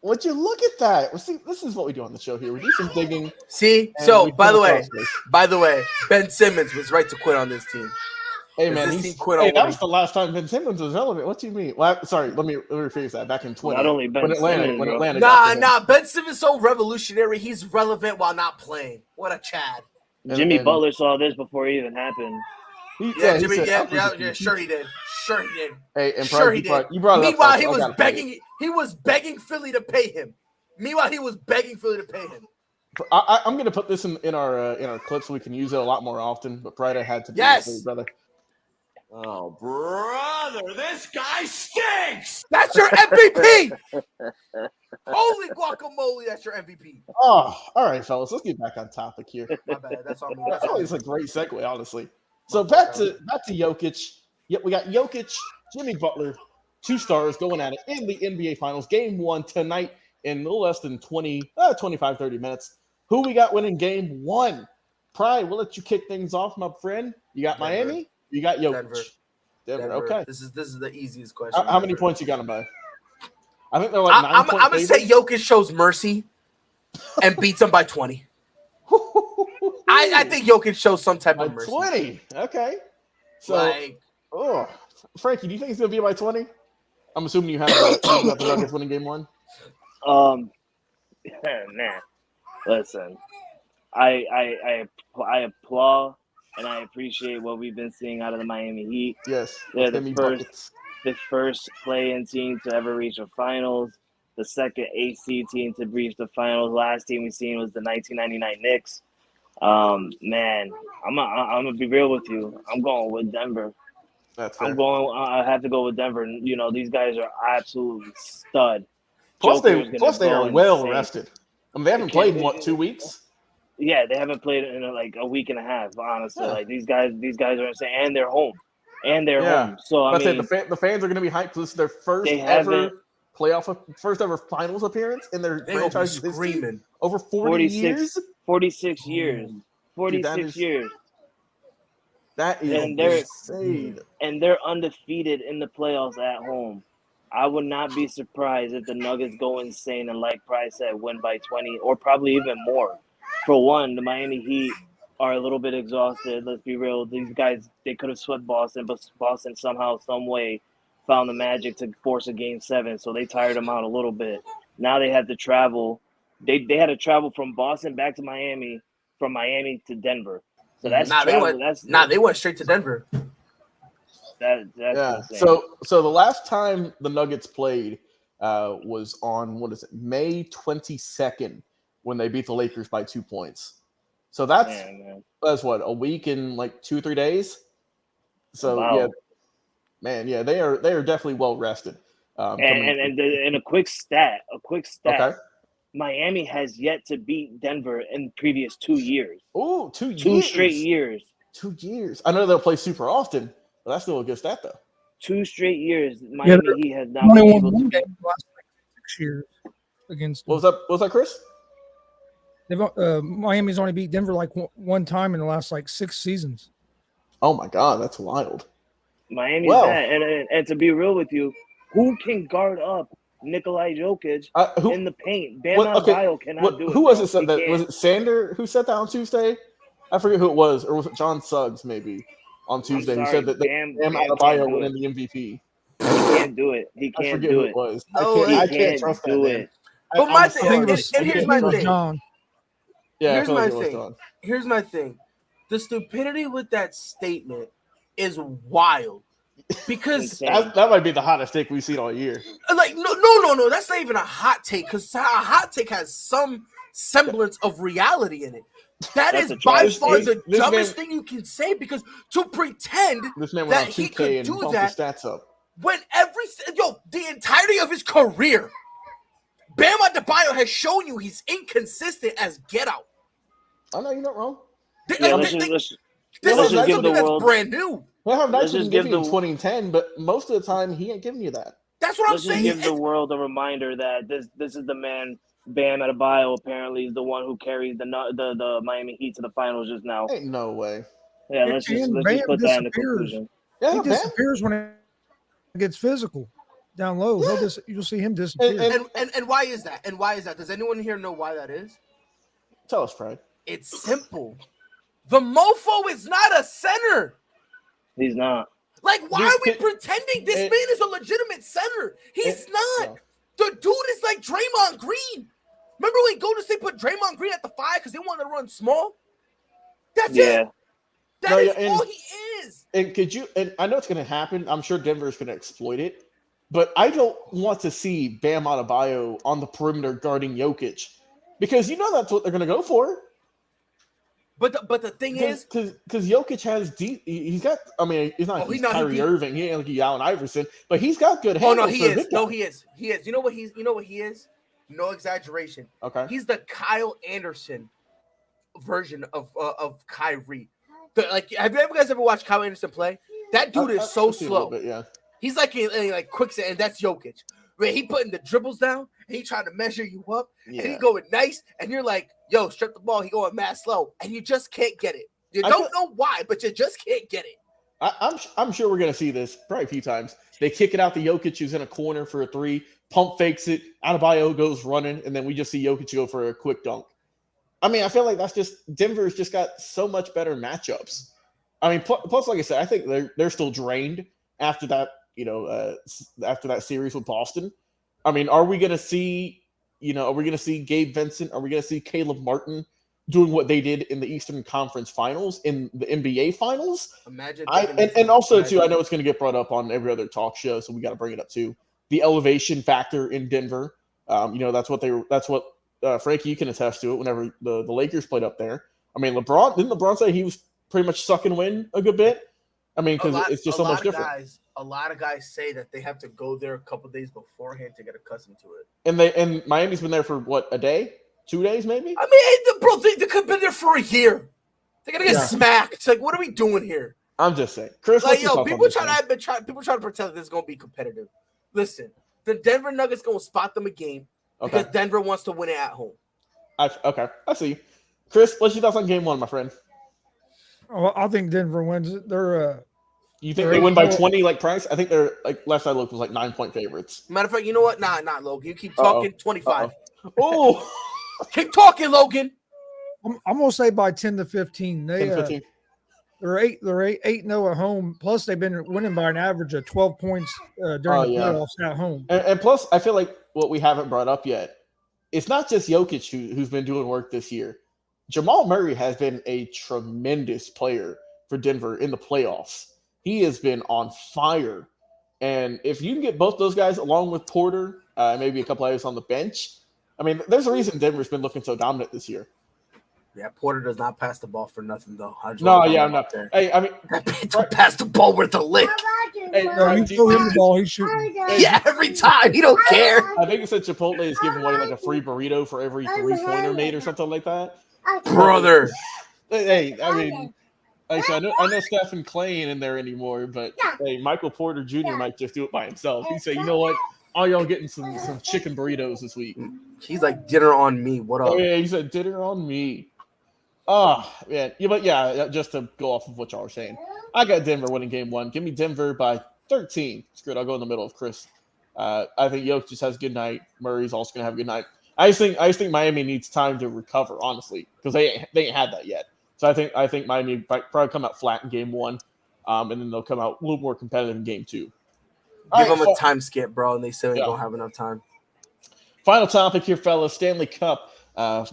B: Would you look at that? Well, see, this is what we do on the show here. We do some digging.
E: See, so by the way, Ben Simmons was right to quit on this team.
B: Hey man, that was the last time Ben Simmons was relevant. What do you mean? Well, sorry, let me rephrase that. Back in 20.
D: Not only Ben Simmons,
B: when Atlanta.
E: Nah. Ben Simmons so revolutionary. He's relevant while not playing. What a Chad.
D: Jimmy Butler saw this before it even happened.
E: Sure he did.
B: Hey, and
E: sure he did.
B: You brought it
E: Meanwhile,
B: up.
E: he was begging. He was begging Philly to pay him.
B: I'm going to put this in our clips so we can use it a lot more often. But Pride had to be
E: yes,
B: brother.
F: Oh, brother, this guy stinks.
E: That's your MVP. Holy guacamole, that's your MVP.
B: Oh, all right, fellas, let's get back on topic here.
E: My bad. That's on me.
B: That's always a great segue, honestly. So back to Jokic. Yep, we got Jokic, Jimmy Butler, 2 stars going at it in the NBA Finals. Game 1 tonight in a little less than 25, 30 minutes. Who we got winning game 1? Pride, we'll let you kick things off, my friend. You got
E: Denver.
B: Miami? You got Jokic. Denver. Okay.
E: This is the easiest question.
B: How many points you got him by? I think they're like 9
E: I'm
B: points.
E: gonna say Jokic shows mercy and beats them by 20. I think Jokic shows some type of mercy.
B: 20. Okay. So, Frankie, do you think it's gonna be by 20? I'm assuming you have the Nuggets winning game 1.
D: Man, listen, I applaud and I appreciate what we've been seeing out of the Miami Heat.
B: Yes,
D: they're the first play-in team to ever reach the finals, the second AC team to reach the finals. Last team we seen was the 1999 Knicks. Man, I'm gonna be real with you. I'm going with Denver.
B: That's fair.
D: I have to go with Denver. You know, these guys are absolutely stud.
B: Plus they are well rested. I mean, they haven't played in 2 weeks.
D: Yeah, they haven't played in like a week and a half. Honestly, like these guys are insane, and they're home. Home. So I mean,
B: the fans are going to be hyped. This is their first ever finals appearance in their franchise history. Over 46 years.
D: 46 years.
B: That is insane.
D: And they're undefeated in the playoffs at home. I would not be surprised if the Nuggets go insane and, like Price said, win by 20 or probably even more. For one, the Miami Heat are a little bit exhausted. Let's be real. These guys, they could have swept Boston, but Boston somehow, some way found the magic to force a Game 7, so they tired them out a little bit. Now they had to travel. They had to travel from Boston back to Miami, from Miami to Denver. So that's
E: they went straight to Denver.
D: That's insane.
B: So the last time the Nuggets played was on May 22nd when they beat the Lakers by 2 points. So that's what, a week and like 2 or 3 days. So
D: wow.
B: they are definitely well rested.
D: And a quick stat.
B: Okay.
D: Miami has yet to beat Denver in previous 2 years.
B: Oh, 2 years.
D: 2 straight years.
B: 2 years. I know they'll play super often, but that's still a good stat, though.
D: 2 straight years. Miami Heat has not
C: been
D: able to
C: beat the last 6 years against.
B: What was that, Chris?
C: Miami's only beat Denver like one time in the last like 6 seasons.
B: Oh my God, that's wild.
D: Miami's that, and to be real with you, who can guard up Nikolai Jokic in the paint? Bam Adebayo cannot do it.
B: Who was it said that? Was it Sander who said that on Tuesday? I forget who it was, or was it John Suggs maybe on Tuesday who said that Bam Adebayo winning the MVP?
D: He can't do it. He can't do it.
B: It was.
D: I can't trust do it.
E: But my thing, here's my thing.
C: John.
B: Yeah,
E: Here's my thing. The stupidity with that statement is wild. Because
B: that might be the hottest take we've seen all year.
E: Like no, that's not even a hot take, because a hot take has some semblance of reality in it. That's is by far the dumbest thing you can say, because to pretend that he could do that
B: stats up.
E: When the entirety of his career, Bam Adebayo has shown you he's inconsistent as get out.
B: Oh no, you're not wrong.
E: This is something that's brand new.
B: Well, I've actually given you 2010, but most of the time he ain't giving you that.
E: That's what I'm saying.
D: Just give the world a reminder that this is the man. Bam Adebayo apparently is the one who carried the Miami Heat to the finals just now.
B: Ain't no way.
D: Yeah, let's just put that in the conclusion.
C: Yeah, he disappears when it gets physical. Down low, you'll see him disappear.
E: And why is that? And why is that? Does anyone here know why that is?
B: Tell us, Pride.
E: It's simple. The mofo is not a center.
D: He's not.
E: Like, why are we pretending this man is a legitimate center? He's not. No. The dude is like Draymond Green. Remember when Golden State put Draymond Green at the 5 because they wanted to run small? That's it. That is all he is.
B: And I know it's going to happen. I'm sure Denver's going to exploit it. But I don't want to see Bam Adebayo on the perimeter guarding Jokic, because you know that's what they're going to go for.
E: But the thing is,
B: because Jokic has deep, he's got. I mean, he's not Kyrie Irving, he ain't like Allen Iverson, but he's got good hands.
E: Oh no, he is. No, he is. He is. You know what he is? No exaggeration.
B: Okay.
E: He's the Kyle Anderson version of Kyrie. Have you guys ever watched Kyle Anderson play? That dude is so slow.
B: Bit, yeah.
E: He's like like quicksand, and that's Jokic. Where he putting the dribbles down, and he trying to measure you up, and he going nice, and you're like, yo, strip the ball, he going mad slow, and you just can't get it. You don't know why, but you just can't get it.
B: I'm sure we're gonna see this probably a few times. They kick it out to Jokic, who's in a corner for a three, pump fakes it, Adebayo goes running, and then we just see Jokic go for a quick dunk. I mean, I feel like that's just Denver's just got so much better matchups. I mean, plus, like I said, I think they're still drained after that, after that series with Boston. I mean, are we gonna see Gabe Vincent? Are we gonna see Caleb Martin doing what they did in the Eastern Conference Finals, in the NBA Finals?
E: Imagine.
B: And also, too, I know it's going to get brought up on every other talk show, so we got to bring it up too. The elevation factor in Denver. That's what Frankie, you can attest to it. Whenever the Lakers played up there, I mean, didn't LeBron say he was pretty much sucking wind a good bit? I mean, because it's just so much different.
E: A lot of guys say that they have to go there a couple days beforehand to get accustomed to it.
B: And Miami's been there for what, a day? 2 days, maybe?
E: I mean, bro, they could have been there for a year. They're gonna get smacked. It's like, what are we doing here?
B: I'm just saying, Chris.
E: Like, people try to pretend this is gonna be competitive. Listen, the Denver Nuggets gonna spot them a game because Denver wants to win it at home.
B: I see. Chris, what's your thoughts on Game 1, my friend?
C: Oh, I think Denver wins it.
B: You think they win by 20 like Price? I think they're like last I looked was like 9-point favorites.
E: Matter of fact, you know what? Nah, not Logan. You keep talking. 25.
B: Oh.
E: Keep talking, Logan.
C: I'm gonna say by 10 to 15. They're
B: 15.
C: They're 8-0 at home. Plus, they've been winning by an average of 12 points during the playoffs at home.
B: And plus, I feel like what we haven't brought up yet, it's not just Jokic who's been doing work this year. Jamal Murray has been a tremendous player for Denver in the playoffs. He has been on fire. And if you can get both those guys along with Porter, maybe a couple others on the bench, I mean, there's a reason Denver's been looking so dominant this year.
E: Yeah, Porter does not pass the ball for nothing, though.
B: I'm not. Hey, I mean,
E: that bitch don't pass the ball worth a lick.
C: Hey, you throw him the ball, he's shooting.
E: Yeah, every time. He don't care.
B: I think it said Chipotle is giving away like a free burrito for every 3-pointer made or something like that.
E: Brother.
B: Hey, I mean, actually, I know Stephen Clay ain't in there anymore, but hey, Michael Porter Jr. might just do it by himself. He said, you know what? All y'all getting some chicken burritos this week.
E: He's like, dinner on me. What up?
B: Oh, yeah, he said, dinner on me. Oh, man. Yeah, but yeah, just to go off of what y'all were saying, I got Denver winning Game 1. Give me Denver by 13. It's good. I'll go in the middle of Chris. I think Jokic just has a good night. Murray's also going to have a good night. I just think Miami needs time to recover, honestly, because they ain't had that yet. So I think Miami probably come out flat in Game 1, and then they'll come out a little more competitive in Game 2.
E: Give them a time skip, bro, and they say they don't have enough time.
B: Final topic here, fellas. Stanley Cup.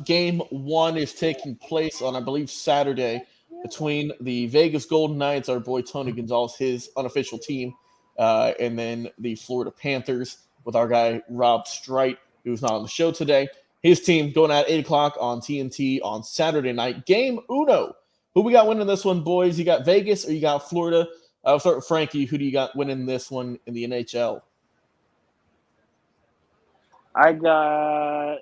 B: Game 1 is taking place on, I believe, Saturday between the Vegas Golden Knights, our boy Tony Gonzalez, his unofficial team, and then the Florida Panthers with our guy Rob Streit, who's not on the show today. His team going at 8 o'clock on TNT on Saturday night. Game uno. Who we got winning this one, boys? You got Vegas or you got Florida? I'll start with Frankie. Who do you got winning this one in the NHL?
D: I got.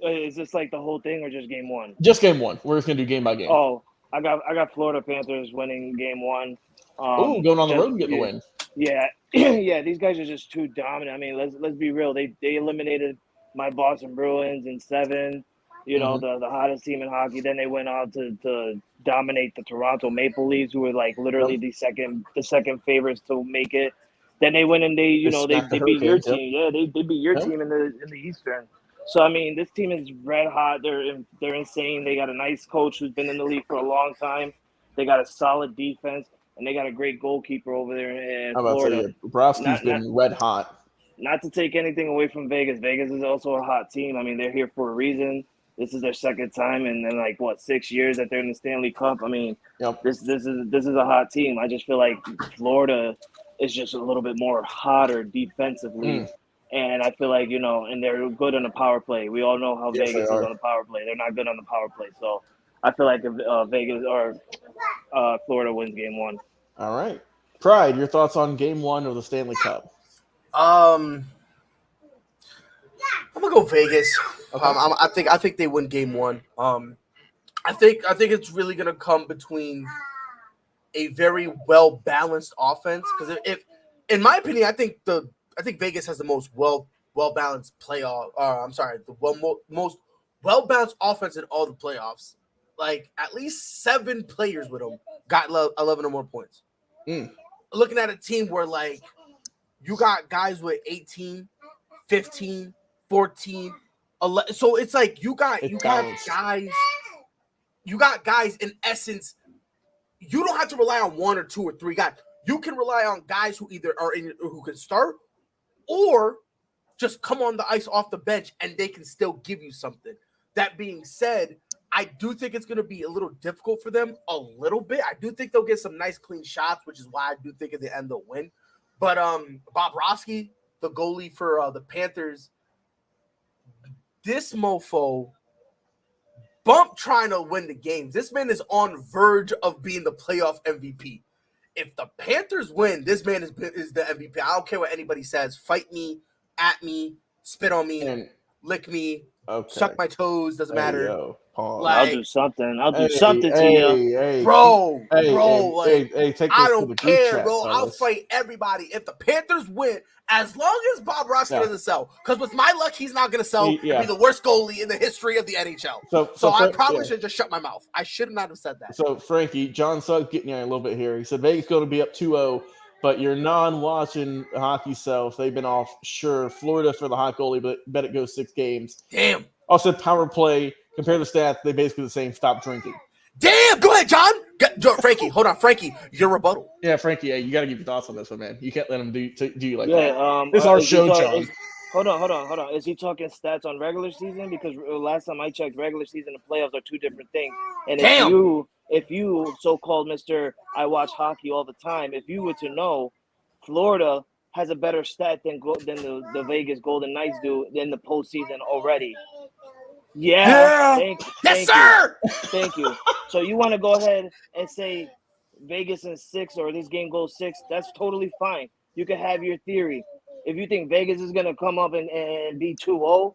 D: Is this like the whole thing or just Game 1?
B: Just Game 1. We're just gonna do game by game.
D: Oh, I got Florida Panthers winning Game 1.
B: Going on the road and getting the win.
D: Yeah, yeah. These guys are just too dominant. I mean, let's be real. They eliminated my Boston Bruins in 7. You know, the hottest team in hockey. Then they went on to dominate the Toronto Maple Leafs, who were like literally the second favorites to make it. Then they went and they beat your team. Yeah, they beat your team in the Eastern. So I mean, this team is red hot. They're insane. They got a nice coach who's been in the league for a long time. They got a solid defense, and they got a great goalkeeper over there in Florida.
B: Bobrovsky's been red hot.
D: Not to take anything away from Vegas. Vegas is also a hot team. I mean, they're here for a reason. This is their second time in like 6 years that they're in the Stanley Cup. I mean, this is a hot team. I just feel like Florida is just a little bit more hotter defensively. And I feel like, and they're good on the power play. We all know how Vegas is on the power play. They're not good on the power play. So I feel like if Vegas or Florida wins Game 1.
B: All right. Pride, your thoughts on Game 1 of the Stanley Cup?
E: I'm gonna go Vegas. Okay. I think they win Game 1. I think it's really gonna come between a very well balanced offense, because if in my opinion, I think Vegas has the most well balanced playoff. The most well-balanced offense in all the playoffs. Like, at least 7 players with him got 11 or more points. Looking at a team where, like, you got guys with 18, 15, 14, 11. So it's like you got guys in essence. You don't have to rely on 1 or 2 or 3 guys. You can rely on guys who either are in who can start or just come on the ice off the bench and they can still give you something. That being said, I do think it's going to be a little difficult for them a little bit. I do think they'll get some nice clean shots, which is why I do think at the end they'll win. But Bobrovsky, the goalie for the Panthers, this mofo bump trying to win the games. This man is on verge of being the playoff MVP. If the Panthers win, this man is the MVP. I don't care what anybody says. Fight me, at me, spit on me, lick me, suck my toes. Doesn't matter.
B: Yo,
E: like,
D: I'll do something. I'll do something to you,
E: bro.
B: Take
E: I don't care,
B: chat,
E: bro.
B: fellas.
E: I'll fight everybody if the Panthers win, as long as Bobrovsky doesn't sell. Because with my luck, he's not going to sell and be the worst goalie in the history of the NHL. So I probably should just shut my mouth. I should not have said that.
B: So Frankie, John Suggs getting you a little bit here. He said Vegas going to be up 2-0, but your non-watching hockey self, they've been off. Sure, Florida for the hot goalie, but bet it goes 6 games.
E: Damn.
B: Also, power play. Compare the stats. They basically the same. Stop drinking.
E: Damn. Go ahead, John. Frankie, hold on. Frankie, your rebuttal.
B: Yeah, Frankie. Yeah, you got to give your thoughts on this one, man. You can't let them do you like
D: that.
B: This is our show, John.
D: Hold on. Is he talking stats on regular season? Because last time I checked, regular season and playoffs are 2 different things. And if you so-called Mr. I watch hockey all the time, if you were to know, Florida has a better stat than the Vegas Golden Knights do in the postseason already. Yeah.
E: Yes, sir.
D: Thank you. So you want to go ahead and say Vegas in 6 or this game goes 6? That's totally fine. You can have your theory. If you think Vegas is going to come up and be 2-0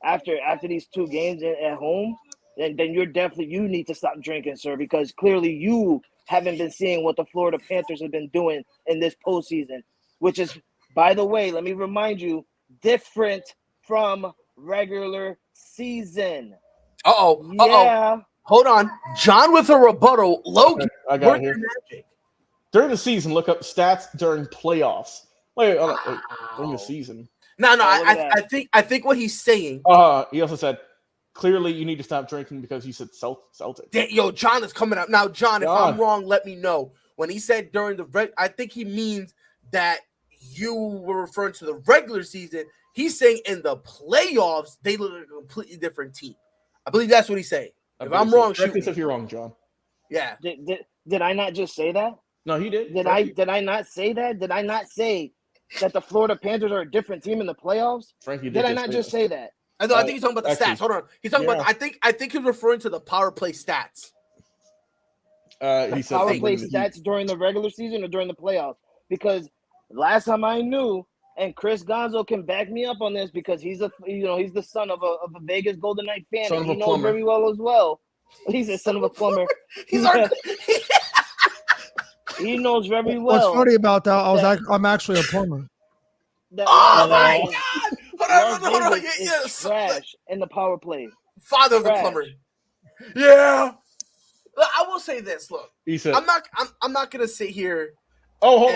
D: after these 2 games at home, then you need to stop drinking, sir, because clearly you haven't been seeing what the Florida Panthers have been doing in this postseason, which is, by the way, let me remind you, different from regular season.
E: Yeah. Hold on. John with a rebuttal. Logan,
B: I got it here. During the season, look up stats during playoffs. Wait, during the season.
E: No. I think what he's saying.
B: He also said, clearly you need to stop drinking because you said Celtics.
E: Yo, John is coming up now. John, if I'm wrong, let me know. When he said during I think he means that you were referring to the regular season. He's saying in the playoffs, they look like a completely different team. I believe that's what he's saying. If I'm wrong, shoot me.
B: If you're wrong, John.
E: Yeah.
D: Did I not just say that?
B: No, he did.
D: Did I not say that? Did I not say that the Florida Panthers are a different team in the playoffs?
B: Frankie
D: did I not just say that?
E: I think he's talking about the stats. Hold on. He's talking about. I think he's referring to the power play stats.
D: He said power play stats during the regular season or during the playoffs? Because last time I knew, and Chris Gonzo can back me up on this because he's the son of a Vegas Golden Knight fan, and he knows very well as well. He's a son of a plumber. He knows very well.
C: What's funny about that? I'm actually a plumber.
E: Oh my God! Hold on.
D: Trash in the power play.
E: Father of the plumber. Yeah. I will say this. Look, he said, I'm not gonna sit here.
B: Oh,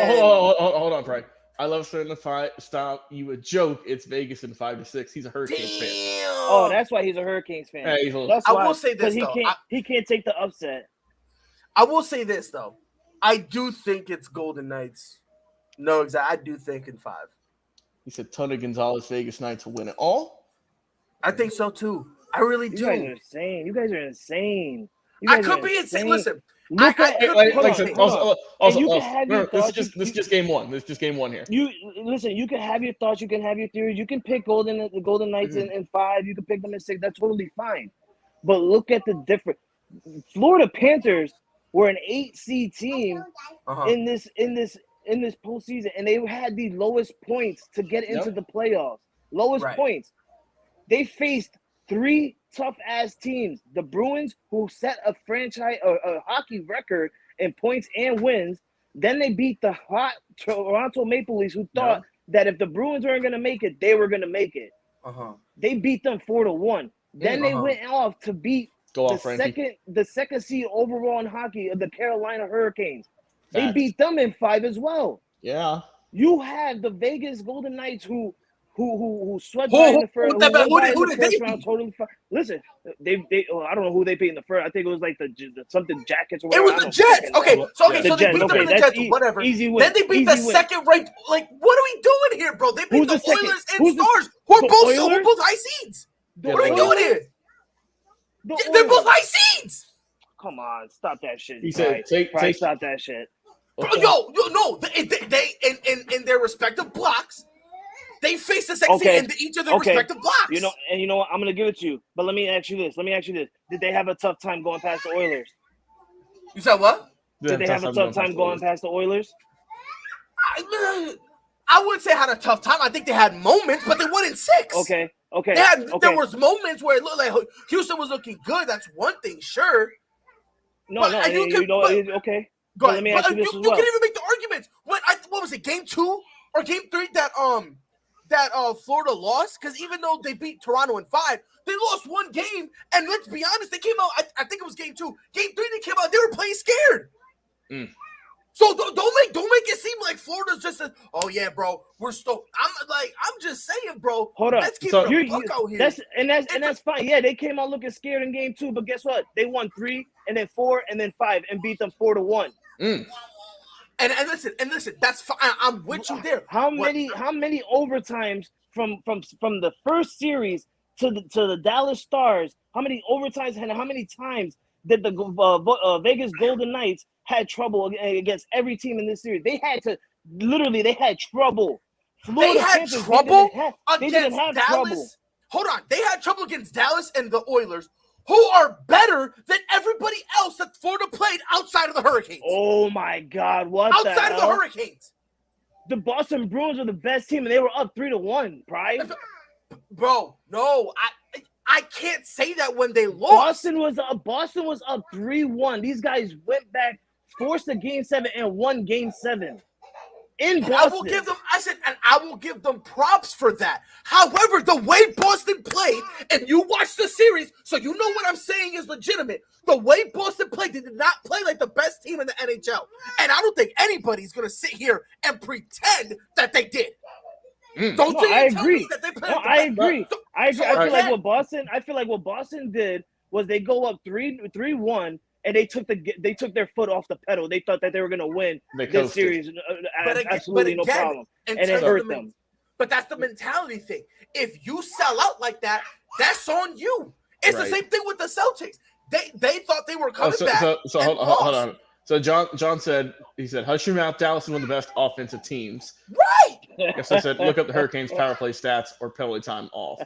B: hold on, Frank. I love starting to stop you a joke. It's Vegas in 5-6. He's a Hurricanes fan.
D: Oh, that's why he's a Hurricanes fan.
B: Yeah,
E: I will say this
D: though. He can't take the upset.
E: I will say this though. I do think it's Golden Knights. No, exactly. I do think in 5.
B: He said Tony Gonzalez, Vegas Knights will win it all.
E: I think so too. I really do.
D: You guys are insane. You guys are insane.
E: I could be insane. Listen.
B: This is just game one. This is just game one here.
D: You listen. You can have your thoughts. You can have your theories. You can pick the Golden Knights in 5. You can pick them in 6. That's totally fine. But look at the difference. Florida Panthers were an 8 seed team in this postseason, and they had the lowest points to get into the playoffs. Lowest points. They faced 3 tough-ass teams. The Bruins, who set a franchise a hockey record in points and wins. Then they beat the hot Toronto Maple Leafs, who thought that if the Bruins weren't going to make it, they were going to make it. They beat them 4-1. Then they went off to beat the second seed overall in hockey of the Carolina Hurricanes. They beat them in 5 as well.
B: Yeah.
D: You have the Vegas Golden Knights who swept by in the first.
E: Who did they
D: round,
E: beat?
D: totally. Listen, they I don't know who they beat in the first. I think it was like the something Jackets. Or
E: It was the Jets. Okay, so they beat them in the Jets. Whatever.
D: Easy win.
E: Then they beat the second ranked. Like, what are we doing here, bro? They beat the Oilers and Stars, who are both high seeds. What are we doing here? They're both high seeds.
D: Come on, stop that shit.
B: He said,
D: stop that shit.
E: Bro, no. They in their respective blocks, they face the second seed in each of their respective blocks.
D: You know what? I'm gonna give it to you. But let me ask you this. Did they have a tough time going past the Oilers?
E: You said what?
D: Did they have a tough time going past the Oilers?
E: I wouldn't say had a tough time. I think they had moments, but they won in 6.
D: Okay.
E: There was moments where it looked like Houston was looking good. That's one thing, sure.
D: Okay.
E: Go
D: ahead.
E: Let me ask you this as well. You can even make the arguments. What was it? Game 2 or Game 3 that Florida lost? Because even though they beat Toronto in 5, they lost one game. And let's be honest, they came out. I think it was Game 2. Game 3, they came out. They were playing scared. So don't make it seem like Florida's just oh yeah, bro, we're still. I'm just saying, bro.
D: Hold up.
E: Let's keep the fuck out here.
D: That's fine. Yeah, they came out looking scared in Game 2, but guess what? They won 3 and then 4 and then 5 and beat them 4-1.
E: And listen, that's fine. I'm with you there.
D: How many overtimes from the first series to the Dallas Stars? How many overtimes and how many times did the Vegas Golden Knights had trouble against every team in this series? They had trouble.
E: They had trouble against Dallas.
D: Trouble.
E: Hold on, they had trouble against Dallas and the Oilers, who are better than everybody else that Florida played outside of the Hurricanes.
D: Oh my God!
E: Outside of the Hurricanes,
D: the Boston Bruins were the best team, and they were up 3-1. Pride,
E: bro. No, I can't say that when they lost.
D: Boston was up 3-1. These guys went back, forced a Game 7, and won Game 7 in Boston.
E: I will give them props for that. However, the way Boston played, and you watched the series, so you know what I'm saying is legitimate. The way Boston played, they did not play like the best team in the NHL. And I don't think anybody's going to sit here and pretend that they did.
D: I agree. I agree. I feel like what Boston did was they go up 3-1 and they took their foot off the pedal. They thought that they were going to win this series. Absolutely no problem. And it hurt them.
E: But that's the mentality thing. If you sell out like that, that's on you. It's the same thing with the Celtics. They thought they were coming back.
B: So hold on. So John said, hush your mouth, Dallas is one of the best offensive teams.
E: Right.
B: Yes, I said, look up the Hurricanes power play stats or penalty time off.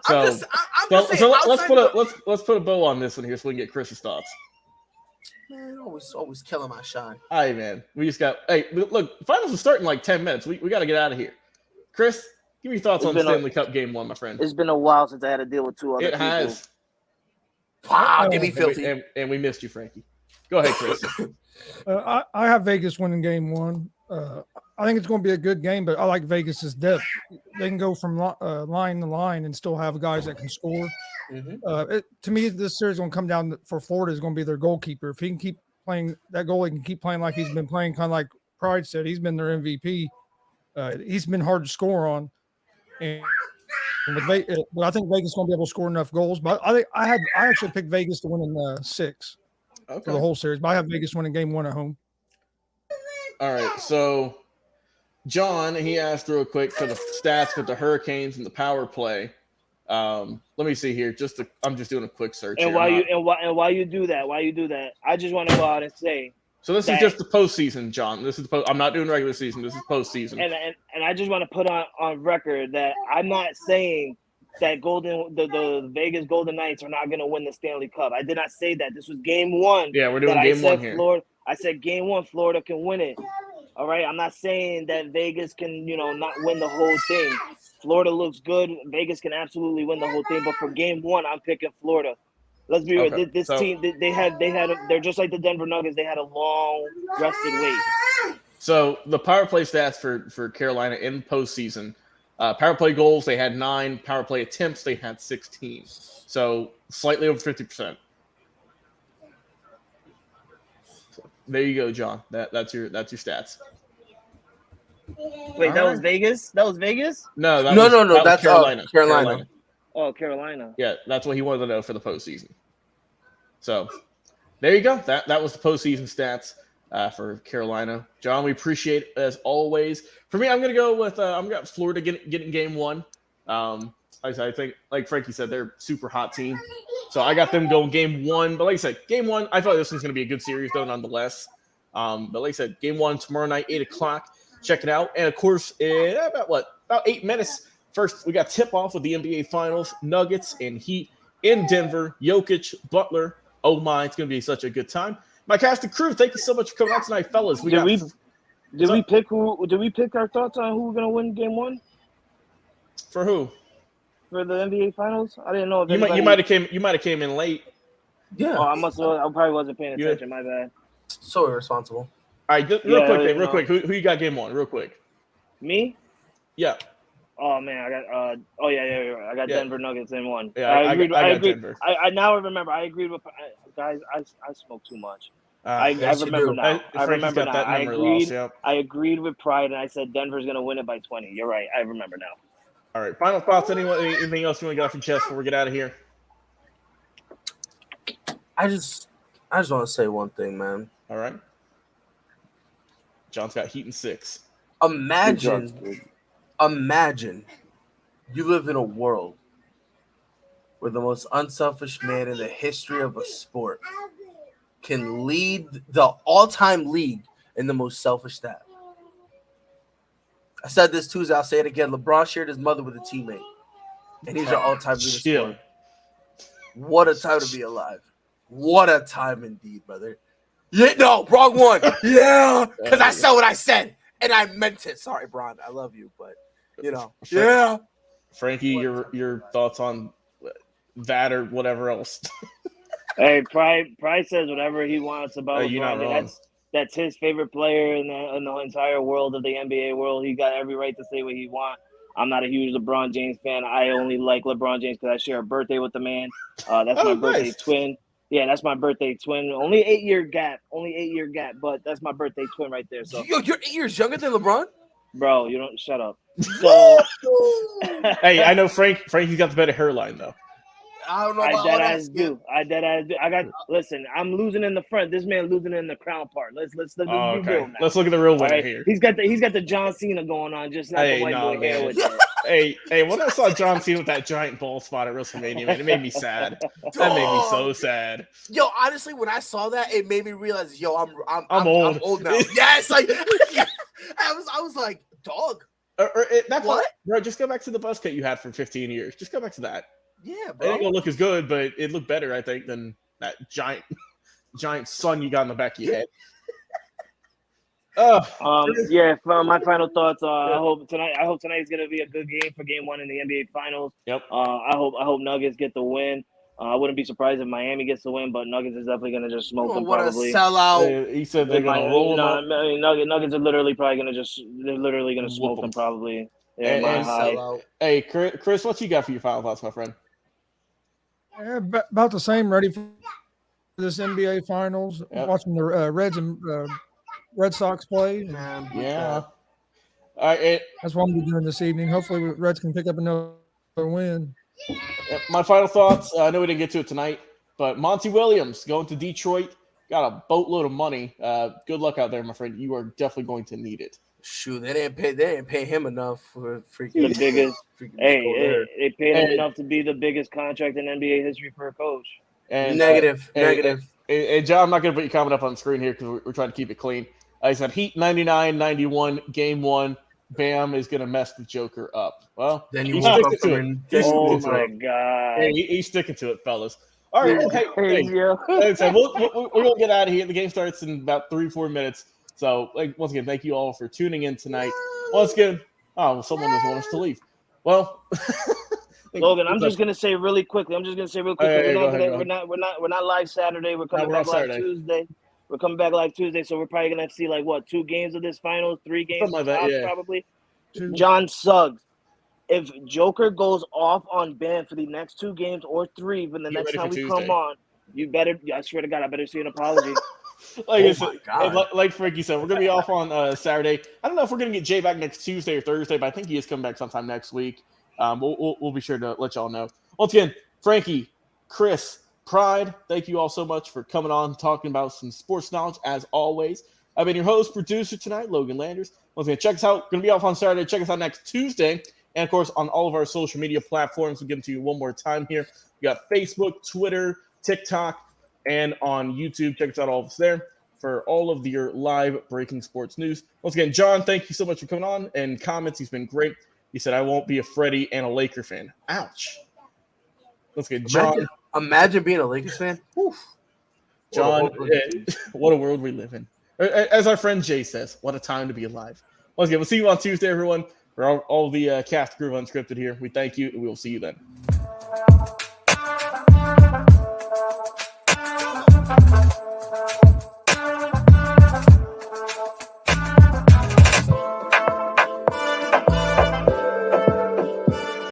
E: So,
B: let's put a bow on this one here so we can get Chris's thoughts.
E: Man, always killing my shine.
B: All right, man. We just got look, finals will start in like 10 minutes. We got to get out of here. Chris, give me your thoughts on Stanley Cup Game 1, my friend.
D: It's been a while since I had to deal with 2 other people.
B: It has.
E: Wow, give me filthy.
B: And we missed you, Frankie. Go ahead, Chris.
C: I have Vegas winning Game 1. I think it's going to be a good game, but I like Vegas's depth. They can go from line to line and still have guys that can score. To me, this series is going to come down for Florida is going to be their goalkeeper. If he can keep playing that goal, he can keep playing like he's been playing, kind of like Pride said. He's been their MVP. He's been hard to score on. And but I think Vegas is going to be able to score enough goals. But I actually picked Vegas to win in 6 for the whole series. But I have Vegas winning Game 1 at home.
B: All right, so John, he asked real quick for the stats with the Hurricanes and the power play. Let me see here. I'm just doing a quick search.
D: And why you do that? I just want to go out and say.
B: So this is just the postseason, John. This is I'm not doing regular season. This is postseason.
D: And I just want to put on record that I'm not saying that the Vegas Golden Knights are not going to win the Stanley Cup. I did not say that. This was Game 1.
B: Yeah, we're doing Game 1 here.
D: I said Game 1, Florida can win it. All right, I'm not saying that Vegas can, not win the whole thing. Florida looks good. Vegas can absolutely win the whole thing. But for Game 1, I'm picking Florida. Let's be real. This team, they're just like the Denver Nuggets. They had a long rested wait.
B: So the power play stats for Carolina in postseason, Power play goals, they had 9. Power play attempts, they had 16. So slightly over 50%. So there you go, John. That's your stats.
D: Wait, that was Vegas? That was Vegas?
B: No,
E: No.
B: that was
E: That's Carolina.
D: Oh, Carolina.
B: Yeah, that's what he wanted to know for the postseason. So there you go. That was the postseason stats for Carolina. John, we appreciate it as always. For me, I'm gonna go with I'm gonna Florida getting game 1. I think, like Frankie said, they're a super hot team. So I got them going game 1. But like I said, game 1, I thought this was gonna be a good series though, nonetheless. But like I said, game 1 tomorrow night, 8:00. Check it out. And of course, in about 8 minutes. First, we got tip-off with the NBA Finals, Nuggets and Heat in Denver, Jokic, Butler. Oh my, it's going to be such a good time. My cast and crew, thank you so much for coming out tonight, fellas.
D: Did we pick our thoughts on who we're going to win game 1?
B: For who?
D: For the NBA Finals? I didn't know if
B: you might have came in late.
E: Yeah.
D: Oh, I probably wasn't paying attention. My bad.
E: So irresponsible.
B: All right, real quick. Who you got game 1? Real quick.
D: Me?
B: Yeah.
D: Oh man, I got I got Denver Nuggets in 1.
B: Yeah, I got Denver.
D: I now remember. I agreed with guys. I smoke too much. I remember now. I remember now. I agreed with Pride, and I said Denver's gonna win it by 20. You're right. I remember now.
B: All right. Final thoughts. Anything else you want to get off your chest before we get out of here?
E: I just want to say one thing, man.
B: All right. John's got Heat in 6.
E: Imagine you live in a world where the most unselfish man in the history of a sport can lead the all-time league in the most selfish stat. I said this Tuesday. I'll say it again. LeBron shared his mother with a teammate, and he's your all-time leader. What a time to be alive. What a time indeed, brother. Yeah, no, wrong one. Yeah, because I said what I said, and I meant it. Sorry, Bron. I love you, but yeah.
B: Frankie, your thoughts on that or whatever else?
D: Hey, Pride says whatever he wants about
B: you're not
D: LeBron.
B: wrong.
D: That's his favorite player in the entire world of the NBA world. He got every right to say what he wants. I'm not a huge LeBron James fan. I only like LeBron James because I share a birthday with the man. That's my birthday twin. Yeah, that's my birthday twin. Only 8-year gap. But that's my birthday twin right there. So
E: you're 8 years younger than LeBron?
D: Bro, you don't shut up. So
B: hey, I know Frankie's got the better hairline though.
E: I don't know
D: I
E: about
D: dead
E: all
D: ass do. Listen, I'm losing in the front. This man losing in the crown part. Let's be real now.
B: Let's look at the real winner here.
D: He's got the John Cena going on, just not the white boy hair with it.
B: Hey, when I saw John Cena with that giant ball spot at WrestleMania, man, it made me sad. That made me so sad.
E: Yo, honestly, when I saw that, it made me realize, I'm
B: old.
E: I'm old now. Yes, like I was like, dog.
B: That's what, bro. Just go back to the buzz cut you had for 15 years. Just go back to that.
E: Yeah, bro.
B: It ain't gonna look as good, but it looked better, I think, than that giant sun you got in the back of your head.
D: For my final thoughts, I hope tonight is gonna be a good game for game 1 in the NBA Finals.
B: Yep.
D: I hope Nuggets get the win. I wouldn't be surprised if Miami gets the win, but Nuggets is definitely gonna just smoke them. Probably.
E: What a sellout!
B: He said they're gonna roll them up.
D: Nuggets are literally probably gonna smoke them probably.
B: Hey, Chris, what you got for your final thoughts, my friend?
C: Yeah, about the same. Ready for this NBA Finals.
B: Yep.
C: Watching the Reds and Red Sox play.
B: Yeah.
C: That's what I'm gonna be doing this evening. Hopefully, Reds can pick up another win.
B: My final thoughts. I know we didn't get to it tonight, but Monty Williams going to Detroit, got a boatload of money. Good luck out there, my friend. You are definitely going to need it.
E: Shoot, they didn't pay him enough for freaking
D: the biggest. They paid him enough to be the biggest contract in NBA history for a coach.
B: And
E: negative.
B: And John, I'm not going to put your comment up on the screen here because we're trying to keep it clean. I said Heat 99-91, game 1. Bam is going to mess the Joker up. Well,
E: then
B: he's sticking to it.
D: Oh my God!
B: Hey, he's sticking to it, fellas. All right,
D: we're
B: going to get out of here. The game starts in about 3-4 minutes. So, once again, thank you all for tuning in tonight. Once again, someone doesn't want us to leave. Well,
D: Logan, I'm just gonna say really quickly. We're not live Saturday. We're coming back live Tuesday. We're coming back live Tuesday, so we're probably gonna see 2 games of this finals, 3 games,
B: like that,
D: probably. John Suggs, if Joker goes off on ban for the next 2 games or 3, but the
B: Get
D: next
B: ready
D: time
B: for
D: we
B: Tuesday.
D: come on, you better. I swear to God, I better see an apology.
B: Like,
E: Oh my God.
B: like Frankie said, we're gonna be off on Saturday. I don't know if we're gonna get Jay back next Tuesday or Thursday, but I think he is coming back sometime next week. We'll be sure to let y'all know. Once again, Frankie, Chris, Pride, thank you all so much for coming on, talking about some sports knowledge as always. I've been your host, producer tonight, Logan Landers. Once again, check us out. Going to be off on Saturday. Check us out next Tuesday. And, of course, on all of our social media platforms. We'll give them to you one more time here. We got Facebook, Twitter, TikTok, and on YouTube. Check us out all of us there for all of your live breaking sports news. Once again, John, thank you so much for coming on and comments. He's been great. He said, I won't be a Freddie and a Laker fan. Ouch. Let's get John.
E: Imagine being a Lakers fan. Oof.
B: John, what a world we live in. As our friend Jay says, what a time to be alive. Once again, we'll see you on Tuesday, everyone. For all the cast crew of Unscripted here, we thank you, and we will see you then.